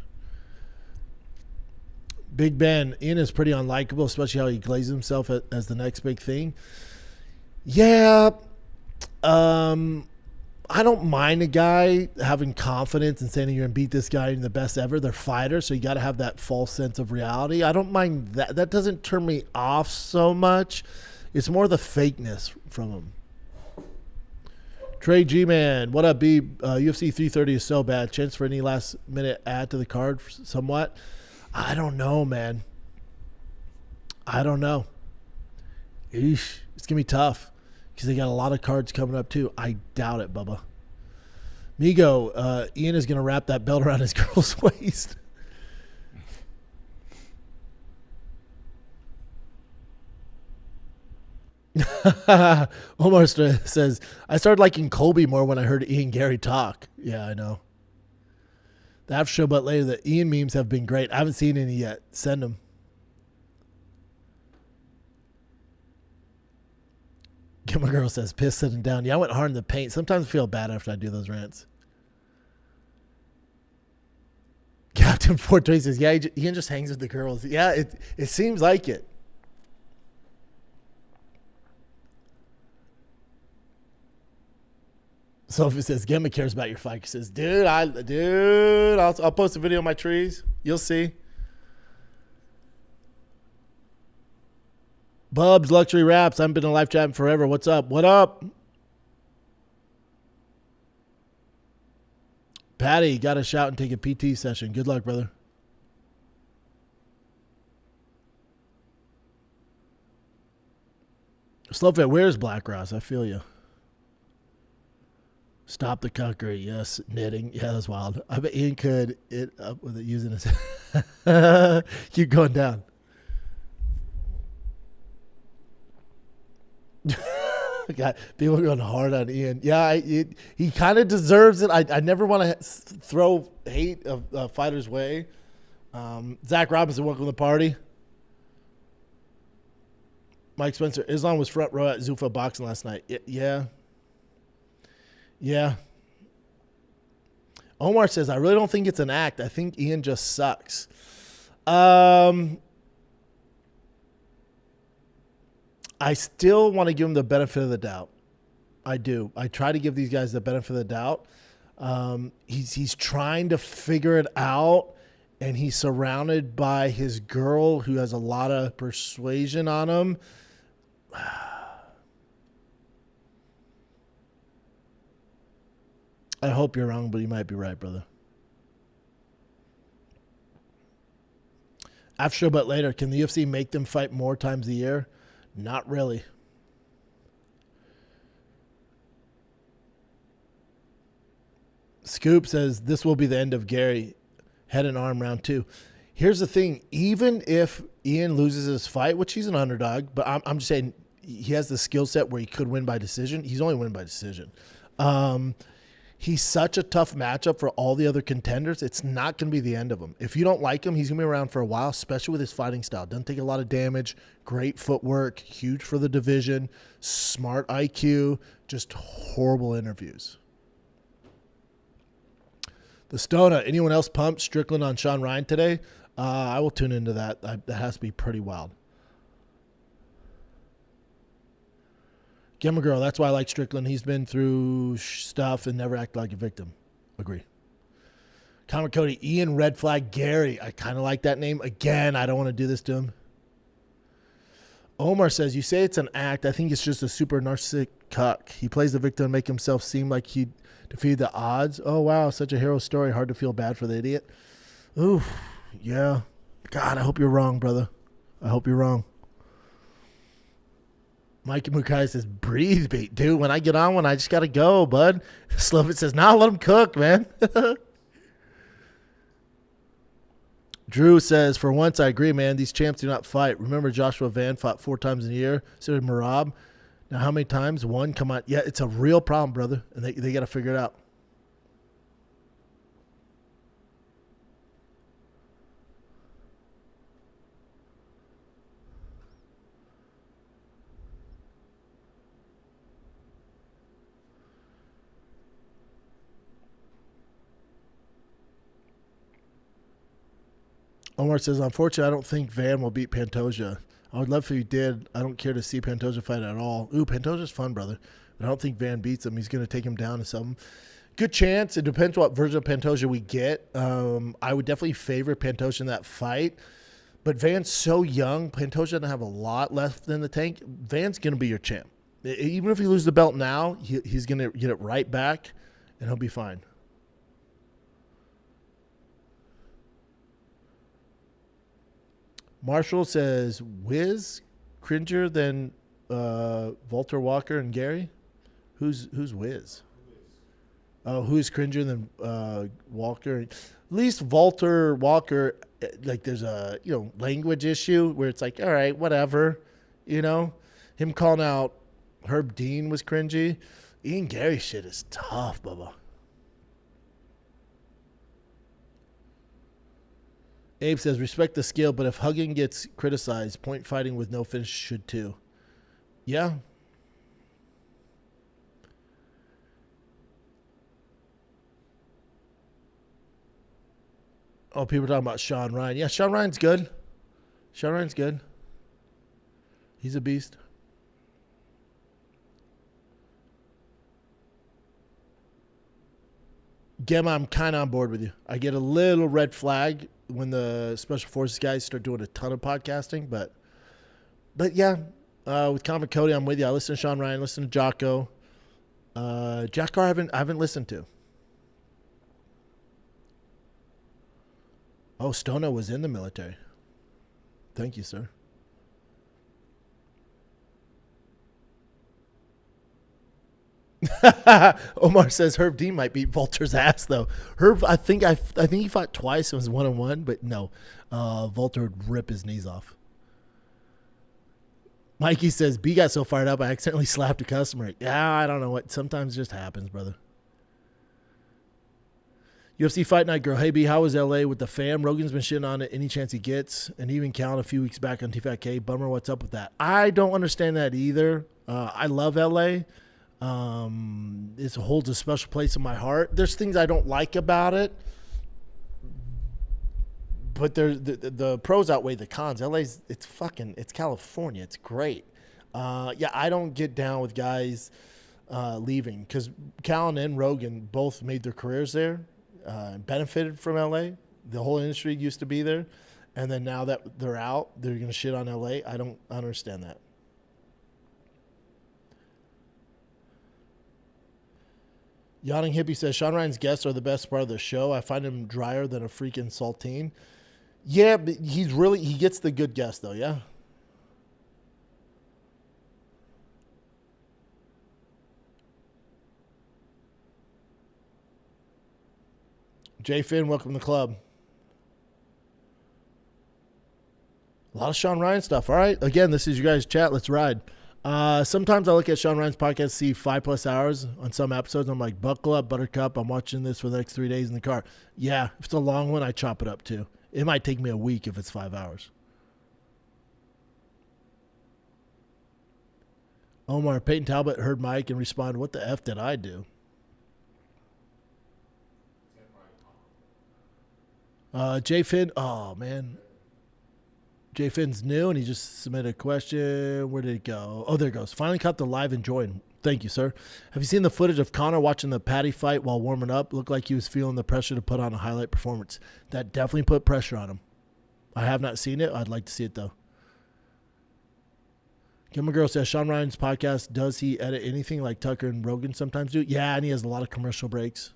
Big Ben, Ian is pretty unlikable, especially how he glazes himself as the next big thing. Yeah, I don't mind a guy having confidence and saying you're going to beat this guy and the best ever. They're fighters, so you got to have that false sense of reality. I don't mind that. That doesn't turn me off so much. It's more the fakeness from him. Trey G-Man, what up, B? UFC 330 is so bad. Chance for any last-minute add to the card somewhat? I don't know, man. I don't know. Eesh, it's going to be tough because they got a lot of cards coming up, too. I doubt it, Bubba. Migo, Ian is going to wrap that belt around his girl's waist. Omar says, I started liking Colby more when I heard Ian Garry talk. Yeah, I know. The after show, but later, the Ian memes have been great. I haven't seen any yet. Send them. Gamma Girl says, piss sitting down. Yeah, I went hard in the paint. Sometimes I feel bad after I do those rants. Captain 420 says, yeah, Ian just hangs with the girls. Yeah, it seems like it. Sophie says, Gemma cares about your fight. He says, dude, I'll post a video of my trees. You'll see. Bubs, Luxury Raps. I haven't been in live chat forever. What's up? What up? Patty, got to shout and take a PT session. Good luck, brother. Slowfit, where's Black Ross? I feel you. Stop the cuckery. Yes. Knitting. Yeah, that's wild. I bet Ian could it up with it using his. Keep going down. God, people are going hard on Ian. Yeah, he kind of deserves it. I never want to throw hate of fighters' way. Zach Robinson, welcome to the party. Mike Spencer, Islam was front row at Zuffa boxing last night. Yeah. Yeah. Omar says, I really don't think it's an act. I think Ian just sucks. I still want to give him the benefit of the doubt. I do. I try to give these guys the benefit of the doubt. He's trying to figure it out, and he's surrounded by his girl who has a lot of persuasion on him. I hope you're wrong, but you might be right, brother. After show, but later, can the UFC make them fight more times a year? Not really. Scoop says this will be the end of Gary. Head and arm round 2. Here's the thing. Even if Ian loses his fight, which he's an underdog, but I'm just saying he has the skill set where he could win by decision. He's only winning by decision. He's such a tough matchup for all the other contenders. It's not going to be the end of him. If you don't like him, he's going to be around for a while, especially with his fighting style. Doesn't take a lot of damage, great footwork, huge for the division, smart IQ, just horrible interviews. The Stona, anyone else pumped Strickland on Sean Ryan today? I will tune into that. That has to be pretty wild. Gemma Girl, that's why I like Strickland. He's been through stuff and never acted like a victim. Agree. Connor Cody, Ian Red Flag Gary. I kind of like that name. Again, I don't want to do this to him. Omar says, you say it's an act. I think it's just a super narcissistic cuck. He plays the victim and make himself seem like he defeated the odds. Oh, wow. Such a hero story. Hard to feel bad for the idiot. Ooh, yeah. God, I hope you're wrong, brother. I hope you're wrong. Mike Mukai says, breathe, bait. Dude, when I get on one, I just got to go, bud. Slovit says, nah, let him cook, man. Drew says, for once, I agree, man. These champs do not fight. Remember Joshua Van fought 4 times in a year. So did Marab. Now, how many times? 1? Come on. Yeah, it's a real problem, brother. And they got to figure it out. Omar says, unfortunately, I don't think Van will beat Pantoja. I would love if he did. I don't care to see Pantoja fight at all. Ooh, Pantoja's fun, brother. But I don't think Van beats him. He's going to take him down to something. Good chance. It depends what version of Pantoja we get. I would definitely favor Pantoja in that fight. But Van's so young. Pantoja doesn't have a lot left in the tank. Van's going to be your champ. Even if he loses the belt now, he's going to get it right back, and he'll be fine. Marshall says, Wiz cringer than Walter Walker and Gary? Who's Wiz? Oh, who's cringer than Walker? At least Walter Walker, like there's a language issue where it's like, all right, whatever, Him calling out Herb Dean was cringy. Ian Gary shit is tough, Bubba. Abe says, respect the skill, but if hugging gets criticized, point fighting with no finish should too. Yeah. Oh, people are talking about Sean Ryan. Yeah, Sean Ryan's good. Sean Ryan's good. He's a beast. Gemma, I'm kind of on board with you. I get a little red flag when the Special Forces guys start doing a ton of podcasting, but yeah, with Comic Cody, I'm with you. I listen to Sean Ryan, listen to Jocko. Jocko, I haven't listened to. Oh, Stono was in the military. Thank you, sir. Omar says Herb Dean might beat Volter's ass though. Herb, I think he fought twice and was 1-1, but no, Volter would rip his knees off. Mikey says B got so fired up I accidentally slapped a customer. Yeah, I don't know what. Sometimes it just happens, brother. UFC Fight Night girl. Hey B, how was LA with the fam? Rogan's been shitting on it any chance he gets, and even Cal a few weeks back on TFAT. Bummer, what's up with that? I don't understand that either. I love LA. It holds a special place in my heart. There's things I don't like about it, but the pros outweigh the cons. LA's it's California. It's great. Yeah, I don't get down with guys leaving because Callan and Rogan both made their careers there, benefited from LA. The whole industry used to be there, and then now that they're out, they're gonna shit on LA. I don't understand that. Yawning Hippie says, Sean Ryan's guests are the best part of the show. I find him drier than a freaking saltine. Yeah, but he gets the good guests, though, yeah? Jay Finn, welcome to the club. A lot of Sean Ryan stuff. All right. Again, this is you guys' chat. Let's ride. Sometimes I look at Sean Ryan's podcast, see 5+ hours on some episodes. I'm like, buckle up, Buttercup. I'm watching this for the next 3 days in the car. Yeah, if it's a long one, I chop it up too. It might take me a week if it's 5 hours. Omar, Peyton Talbot heard Mike and responded, what the F did I do? Jay Finn, oh man. Jay Finn's new, and he just submitted a question. Where did it go? Oh, there it goes. Finally caught the live enjoying. Thank you, sir. Have you seen the footage of Conor watching the Patty fight while warming up? Looked like he was feeling the pressure to put on a highlight performance. That definitely put pressure on him. I have not seen it. I'd like to see it, though. Gilmer Girl says, Sean Ryan's podcast, does he edit anything like Tucker and Rogan sometimes do? Yeah, and he has a lot of commercial breaks.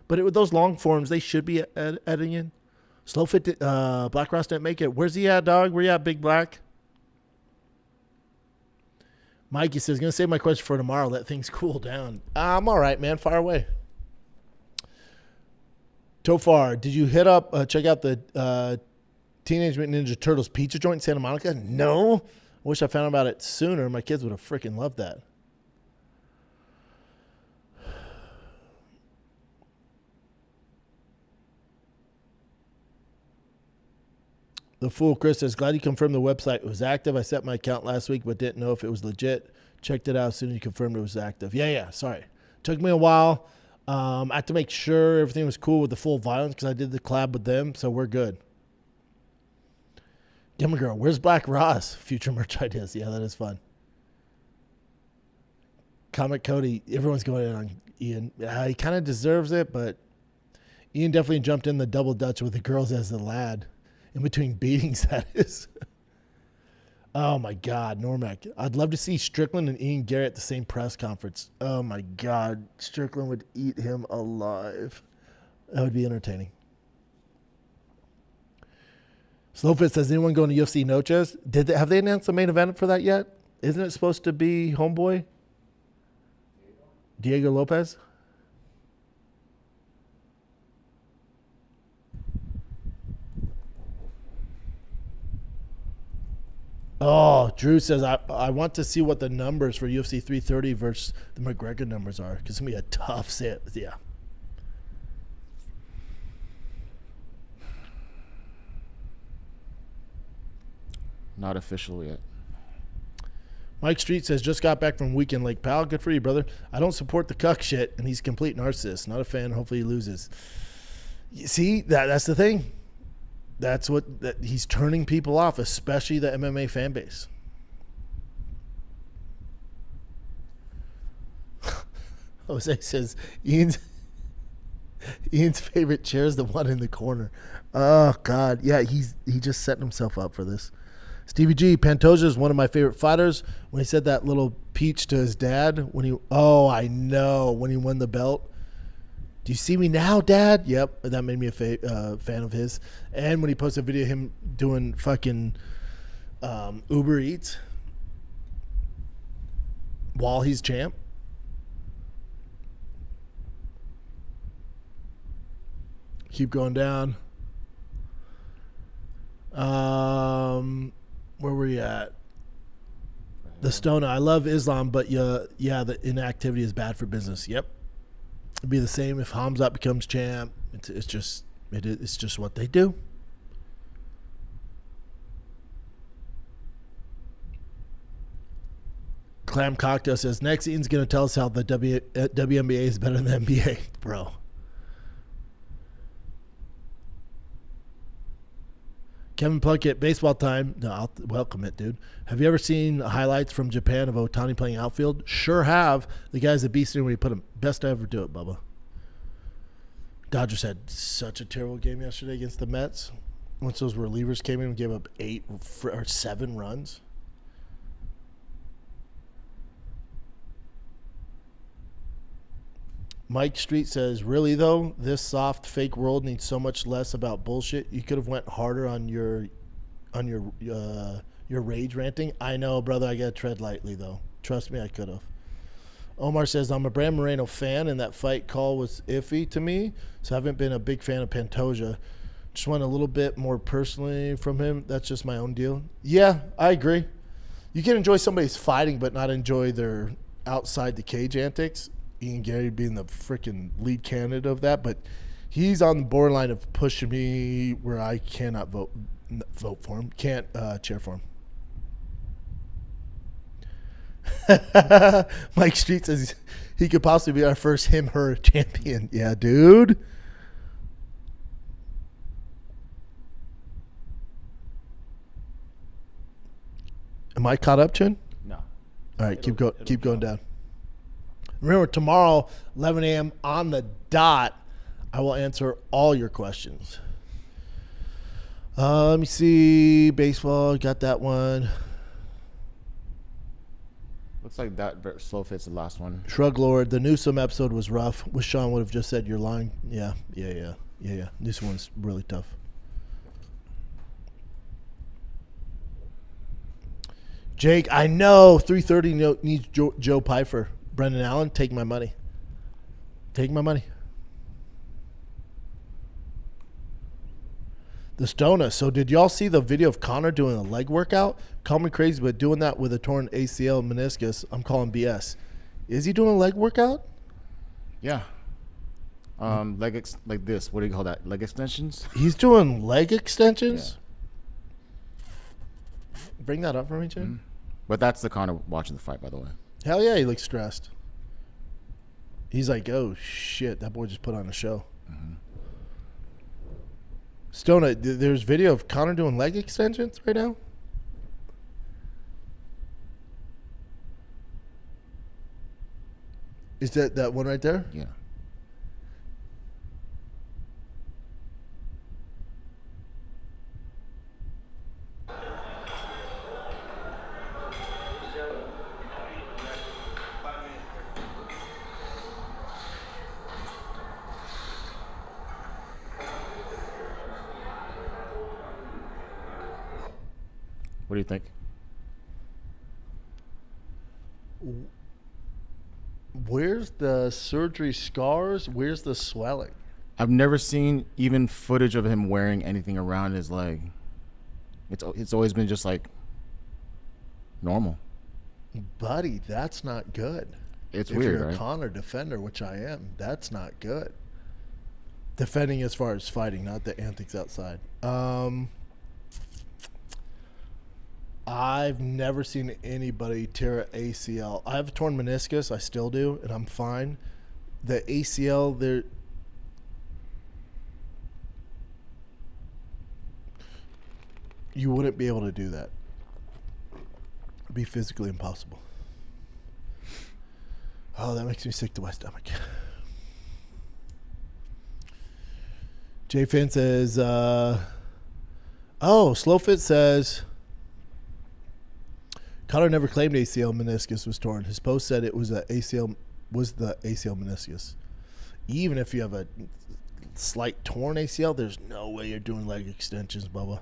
But with those long forms, they should be editing in. Slowfit, Black Ross didn't make it. Where's he at, dog? Where you at, Big Black? Mikey says, going to save my question for tomorrow. Let things cool down. I'm all right, man. Fire away. Tofar, did you hit up, check out the Teenage Mutant Ninja Turtles pizza joint in Santa Monica? No. I wish I found out about it sooner. My kids would have freaking loved that. The Fool Chris says, glad you confirmed the website was active. I set my account last week, but didn't know if it was legit. Checked it out as soon as you confirmed it was active. Yeah, sorry. Took me a while. I had to make sure everything was cool with the Full Violence because I did the collab with them, so we're good. Gimmer Girl, where's Black Ross? Future merch ideas. Yeah, that is fun. Comic Cody, everyone's going in on Ian. He kind of deserves it, but Ian definitely jumped in the double Dutch with the girls as the lad. In between beatings, that is. Oh, my God, Normac. I'd love to see Strickland and Ian Garrett at the same press conference. Oh, my God. Strickland would eat him alive. That would be entertaining. Slowfit says, anyone going to UFC Noches? Have they announced the main event for that yet? Isn't it supposed to be homeboy? Diego Lopez? Oh, Drew says, I want to see what the numbers for UFC 330 versus the McGregor numbers are. Because it's going to be a tough set. Yeah. Not official yet. Mike Street says, just got back from weekend Lake Powell. Good for you, brother. I don't support the cuck shit, and he's a complete narcissist. Not a fan. Hopefully he loses. You see, that's the thing. That's what he's turning people off, especially the MMA fan base. Jose says, Ian's favorite chair is the one in the corner. Oh, God. Yeah, he just setting himself up for this. Stevie G, Pantoja is one of my favorite fighters. When he said that little peach to his dad, I know, when he won the belt. Do you see me now, Dad? Yep, that made me a fan of his. And when he posted a video of him doing fucking Uber Eats while he's champ. Keep going down. Where were you at? The Stoner. I love Islam, but the inactivity is bad for business. Yep. It'd be the same if Hamzat becomes champ. It's just what they do. Clam Cocktail says, next Ian's going to tell us how the WNBA is better than the NBA. Bro. Kevin Plunkett, baseball time. No, I'll welcome it, dude. Have you ever seen highlights from Japan of Ohtani playing outfield? Sure have. The guy's a beast when you put him. Best to ever do it, Bubba. Dodgers had such a terrible game yesterday against the Mets. Once those relievers came in and gave up 8 or 7 runs. Mike Street says, really though, this soft fake world needs so much less about bullshit. You could have went harder on your rage ranting. I know, brother, I gotta tread lightly though. Trust me, I could have. Omar says, I'm a Brand Moreno fan and that fight call was iffy to me, so I haven't been a big fan of Pantoja. Just want a little bit more personally from him. That's just my own deal. Yeah, I agree. You can enjoy somebody's fighting but not enjoy their outside the cage antics. Ian Gary being the freaking lead candidate of that, but he's on the borderline of pushing me where I cannot vote for him, can't cheer for him. Mike Street says he could possibly be our first him/her champion. Yeah, dude. Am I caught up, Chin? No. All right, keep going down. Remember, tomorrow, 11 a.m. on the dot, I will answer all your questions. Let me see. Baseball, got that one. Looks like that slow fits the last one. Shrug Lord, the Newsom episode was rough. Wish Sean would have just said you're lying. Yeah. Newsom one's really tough. Jake, I know 330 needs Joe Pfeiffer. Brendan Allen, take my money. Take my money. The Stona. So did y'all see the video of Connor doing a leg workout? Call me crazy, but doing that with a torn ACL meniscus, I'm calling BS. Is he doing a leg workout? Yeah. Like this. What do you call that? Leg extensions? He's doing leg extensions? Yeah. Bring that up for me, Jim. Mm-hmm. But that's the Connor watching the fight, by the way. Hell yeah, he looks stressed. He's like, oh, shit, that boy just put on a show. Mm-hmm. Stona, there's video of Connor doing leg extensions right now? Is that one right there? Yeah. What do you think? Where's the surgery scars? Where's the swelling? I've never seen even footage of him wearing anything around his leg. It's always been just like normal. Buddy, that's not good. It's if weird, you're a right? Connor defender, which I am, that's not good. Defending as far as fighting, not the antics outside. I've never seen anybody tear an ACL. I have a torn meniscus. I still do, and I'm fine. The ACL, you wouldn't be able to do that. It'd be physically impossible. Oh, that makes me sick to my stomach. J Finn says, Slowfit says, Conor never claimed ACL meniscus was torn. His post said it was the ACL meniscus. Even if you have a slight torn ACL, there's no way you're doing leg extensions, Bubba.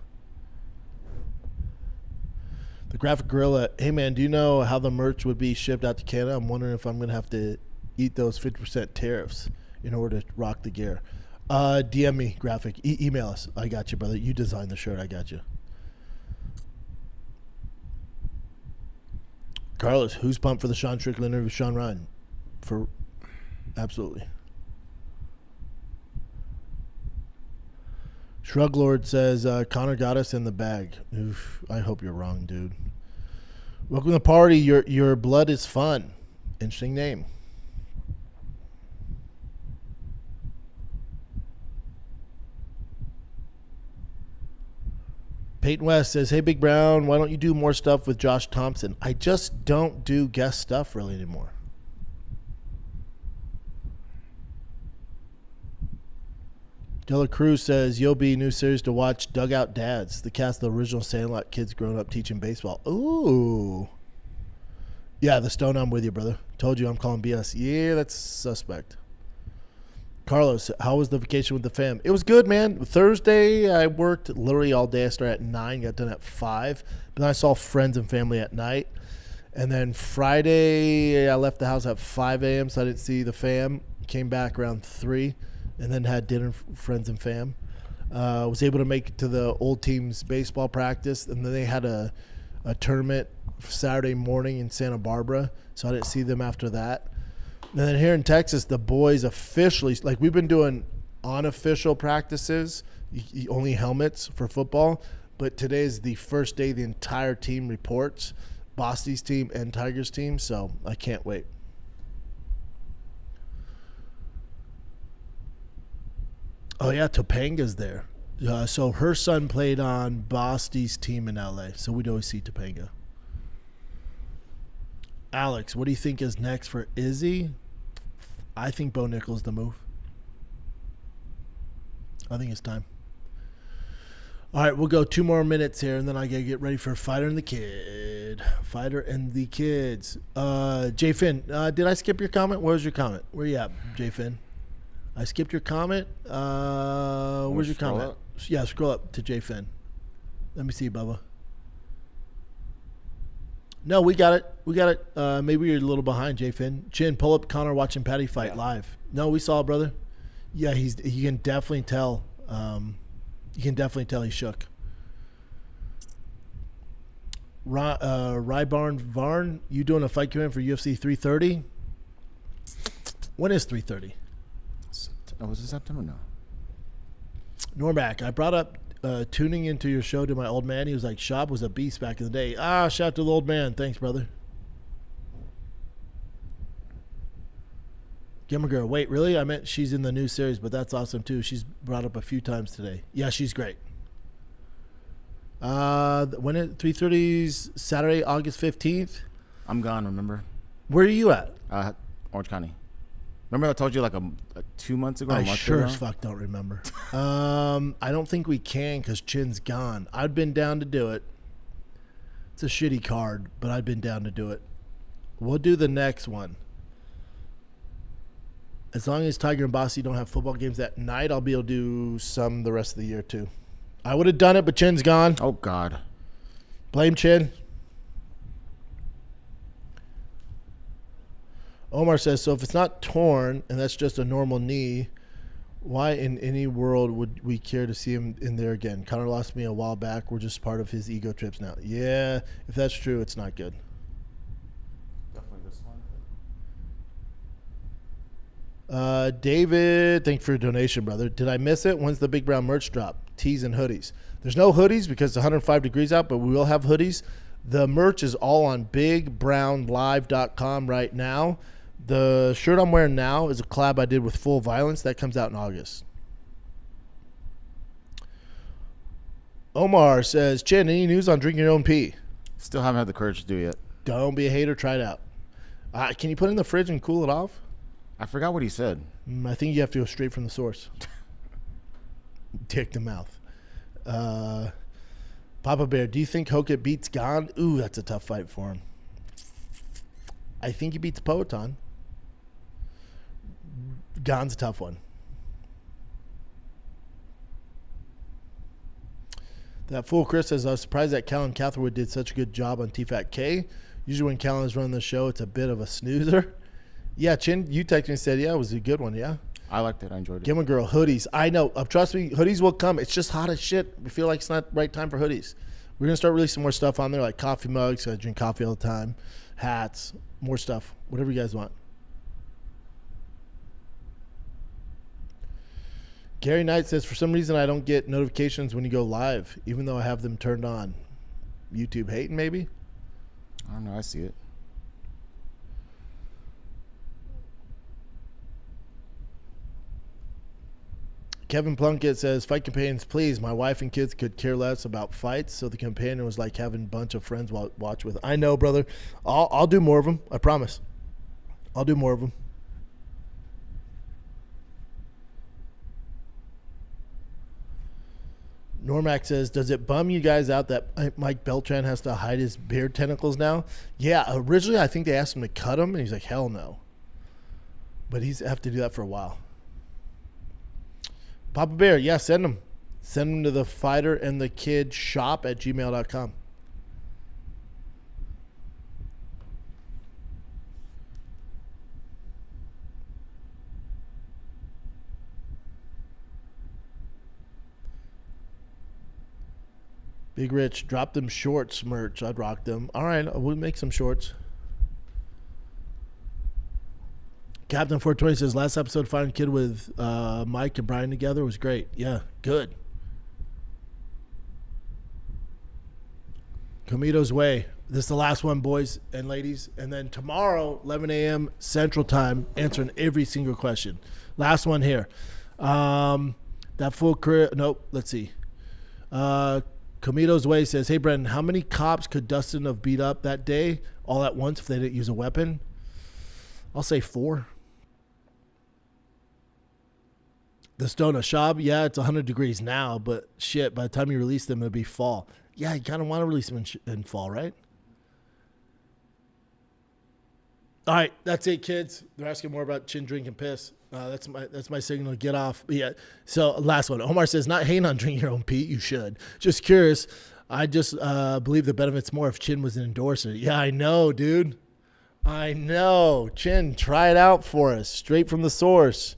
The Graphic Gorilla, hey man, do you know how the merch would be shipped out to Canada? I'm wondering if I'm going to have to eat those 50% tariffs in order to rock the gear. DM me, Graphic. Email us. I got you, brother. You designed the shirt. I got you. Carlos, who's pumped for the Sean Strickland interview with Sean Ryan? Absolutely. Shrug Lord says, Connor got us in the bag. Oof, I hope you're wrong, dude. Welcome to the party. Your blood is fun. Interesting name. Peyton West says, hey, Big Brown, why don't you do more stuff with Josh Thompson? I just don't do guest stuff really anymore. Della Cruz says, Yo B, new series to watch, Dugout Dads, the cast of the original Sandlot kids growing up teaching baseball. Ooh. Yeah, the Stone, I'm with you, brother. Told you I'm calling BS. Yeah, that's suspect. Carlos, how was the vacation with the fam? It was good, man. Thursday, I worked literally all day. I started at 9, got done at 5. But then I saw friends and family at night. And then Friday, I left the house at 5 a.m., so I didn't see the fam. Came back around 3, and then had dinner, friends and fam. Was able to make it to the old team's baseball practice, and then they had a tournament Saturday morning in Santa Barbara, so I didn't see them after that. And then here in Texas, the boys officially, like we've been doing unofficial practices, only helmets for football, but today is the first day the entire team reports, Bosty's team and Tigers team, so I can't wait. Oh, yeah, Topanga's there. So her son played on Bosty's team in L.A., so we'd always see Topanga. Alex, what do you think is next for Izzy? I think Bo Nickel's the move. I think it's time. All right, we'll go 2 more minutes here, and then I got to get ready for Fighter and the Kid. Fighter and the Kids. J. Finn, did I skip your comment? Where's your comment? Where you at, J. Finn? I skipped your comment. Where's your comment? Up? Yeah, scroll up to J. Finn. Let me see, Bubba. No, we got it. We got it. Maybe you're a little behind, J. Finn. Chin, pull up Connor watching Patty fight live. No, we saw it, brother. Yeah, you can definitely tell. You can definitely tell he's shook. Rybarn Varn, you doing a fight command for UFC 330? When is 330? Was it September? No. Normac, I brought up tuning into your show to my old man. He was like, Schaub was a beast back in the day. Shout out to the old man. Thanks, brother. Gamer Girl, wait, really? I meant she's in the new series, but that's awesome too. She's brought up a few times today. Yeah, she's great. When it 3:30's Saturday, August 15th. I'm gone, remember? Where are you at? Orange County. Remember I told you like 2 months ago? I sure as fuck don't remember. I don't think we can because Chin's gone. I'd been down to do it. It's a shitty card, but I'd been down to do it. We'll do the next one. As long as Tiger and Bossy don't have football games that night, I'll be able to do some the rest of the year too. I would have done it, but Chin's gone. Oh, God. Blame Chin. Omar says, so if it's not torn and that's just a normal knee, why in any world would we care to see him in there again? Connor lost me a while back. We're just part of his ego trips now. Yeah, if that's true, it's not good. Definitely this one. David, thank you for your donation, brother. Did I miss it? When's the Big Brown merch drop? Tees and hoodies. There's no hoodies because it's 105 degrees out, but we will have hoodies. The merch is all on bigbrownlive.com right now. The shirt I'm wearing now is a collab I did with Full Violence. That comes out in August. Omar says, Chin, any news on drinking your own pee? Still haven't had the courage to do it yet. Don't be a hater. Try it out. Can you put it in the fridge and cool it off? I forgot what he said. I think you have to go straight from the source. Dick to mouth. Papa Bear, do you think Hoka beats Gon? Ooh, that's a tough fight for him. I think he beats Poetan. Gon's a tough one. That fool Chris says, I was surprised that Callan Catherwood did such a good job on TFAT-K. Usually when Callan is running the show, it's a bit of a snoozer. Yeah, Chin, you texted me and said, yeah, it was a good one, yeah? I liked it. I enjoyed it. Gilman Girl, hoodies. I know. Trust me, hoodies will come. It's just hot as shit. We feel like it's not the right time for hoodies. We're going to start releasing more stuff on there, like coffee mugs. I drink coffee all the time. Hats. More stuff. Whatever you guys want. Gary Knight says, for some reason I don't get notifications when you go live, even though I have them turned on. YouTube hating, maybe? I don't know. I see it. Kevin Plunkett says, fight companions, please. My wife and kids could care less about fights, so the companion was like having a bunch of friends watch with. I know, brother. I'll do more of them. I promise. I'll do more of them. Normac says, does it bum you guys out that Mike Beltran has to hide his beard tentacles now? Yeah, originally I think they asked him to cut him, and he's like, hell no. But he's have to do that for a while. Papa Bear, yeah, send them. Send them to the fighter and the kid shop at gmail.com. Big Rich, drop them shorts merch. I'd rock them. All right, we'll make some shorts. Captain 420 says, last episode, Finding Kid with Mike and Brian together was great. Yeah, good. Comito's Way. This is the last one, boys and ladies. And then tomorrow, 11 a.m. Central Time, answering every single question. Last one here. That full career. Nope, let's see. Comito's Way says, hey, Brendan, how many cops could Dustin have beat up that day all at once if they didn't use a weapon? I'll say 4. The Stona Schaub, yeah, it's 100 degrees now, but shit, by the time you release them, it'll be fall. Yeah, you kind of want to release them in fall, right? All right, that's it, kids. They're asking more about Chin drinking piss. That's my signal to get off. But yeah, so last one. Omar says, not hating on drinking your own pee. You should. Just curious. I just believe the benefits more if Chin was an endorser. Yeah, I know, dude. I know. Chin, try it out for us. Straight from the source.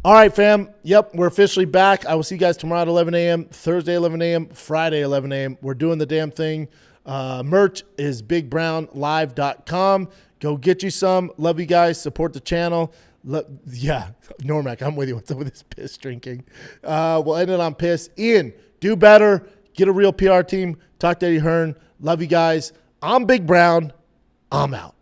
All right, fam. Yep, we're officially back. I will see you guys tomorrow at 11 a.m., Thursday 11 a.m., Friday 11 a.m. We're doing the damn thing. Merch is bigbrownlive.com. Go get you some. Love you guys. Support the channel. Yeah, Normac, I'm with you. What's up with this piss drinking? We'll end it on piss. Ian, do better. Get a real PR team. Talk to Eddie Hearn. Love you guys. I'm Big Brown. I'm out.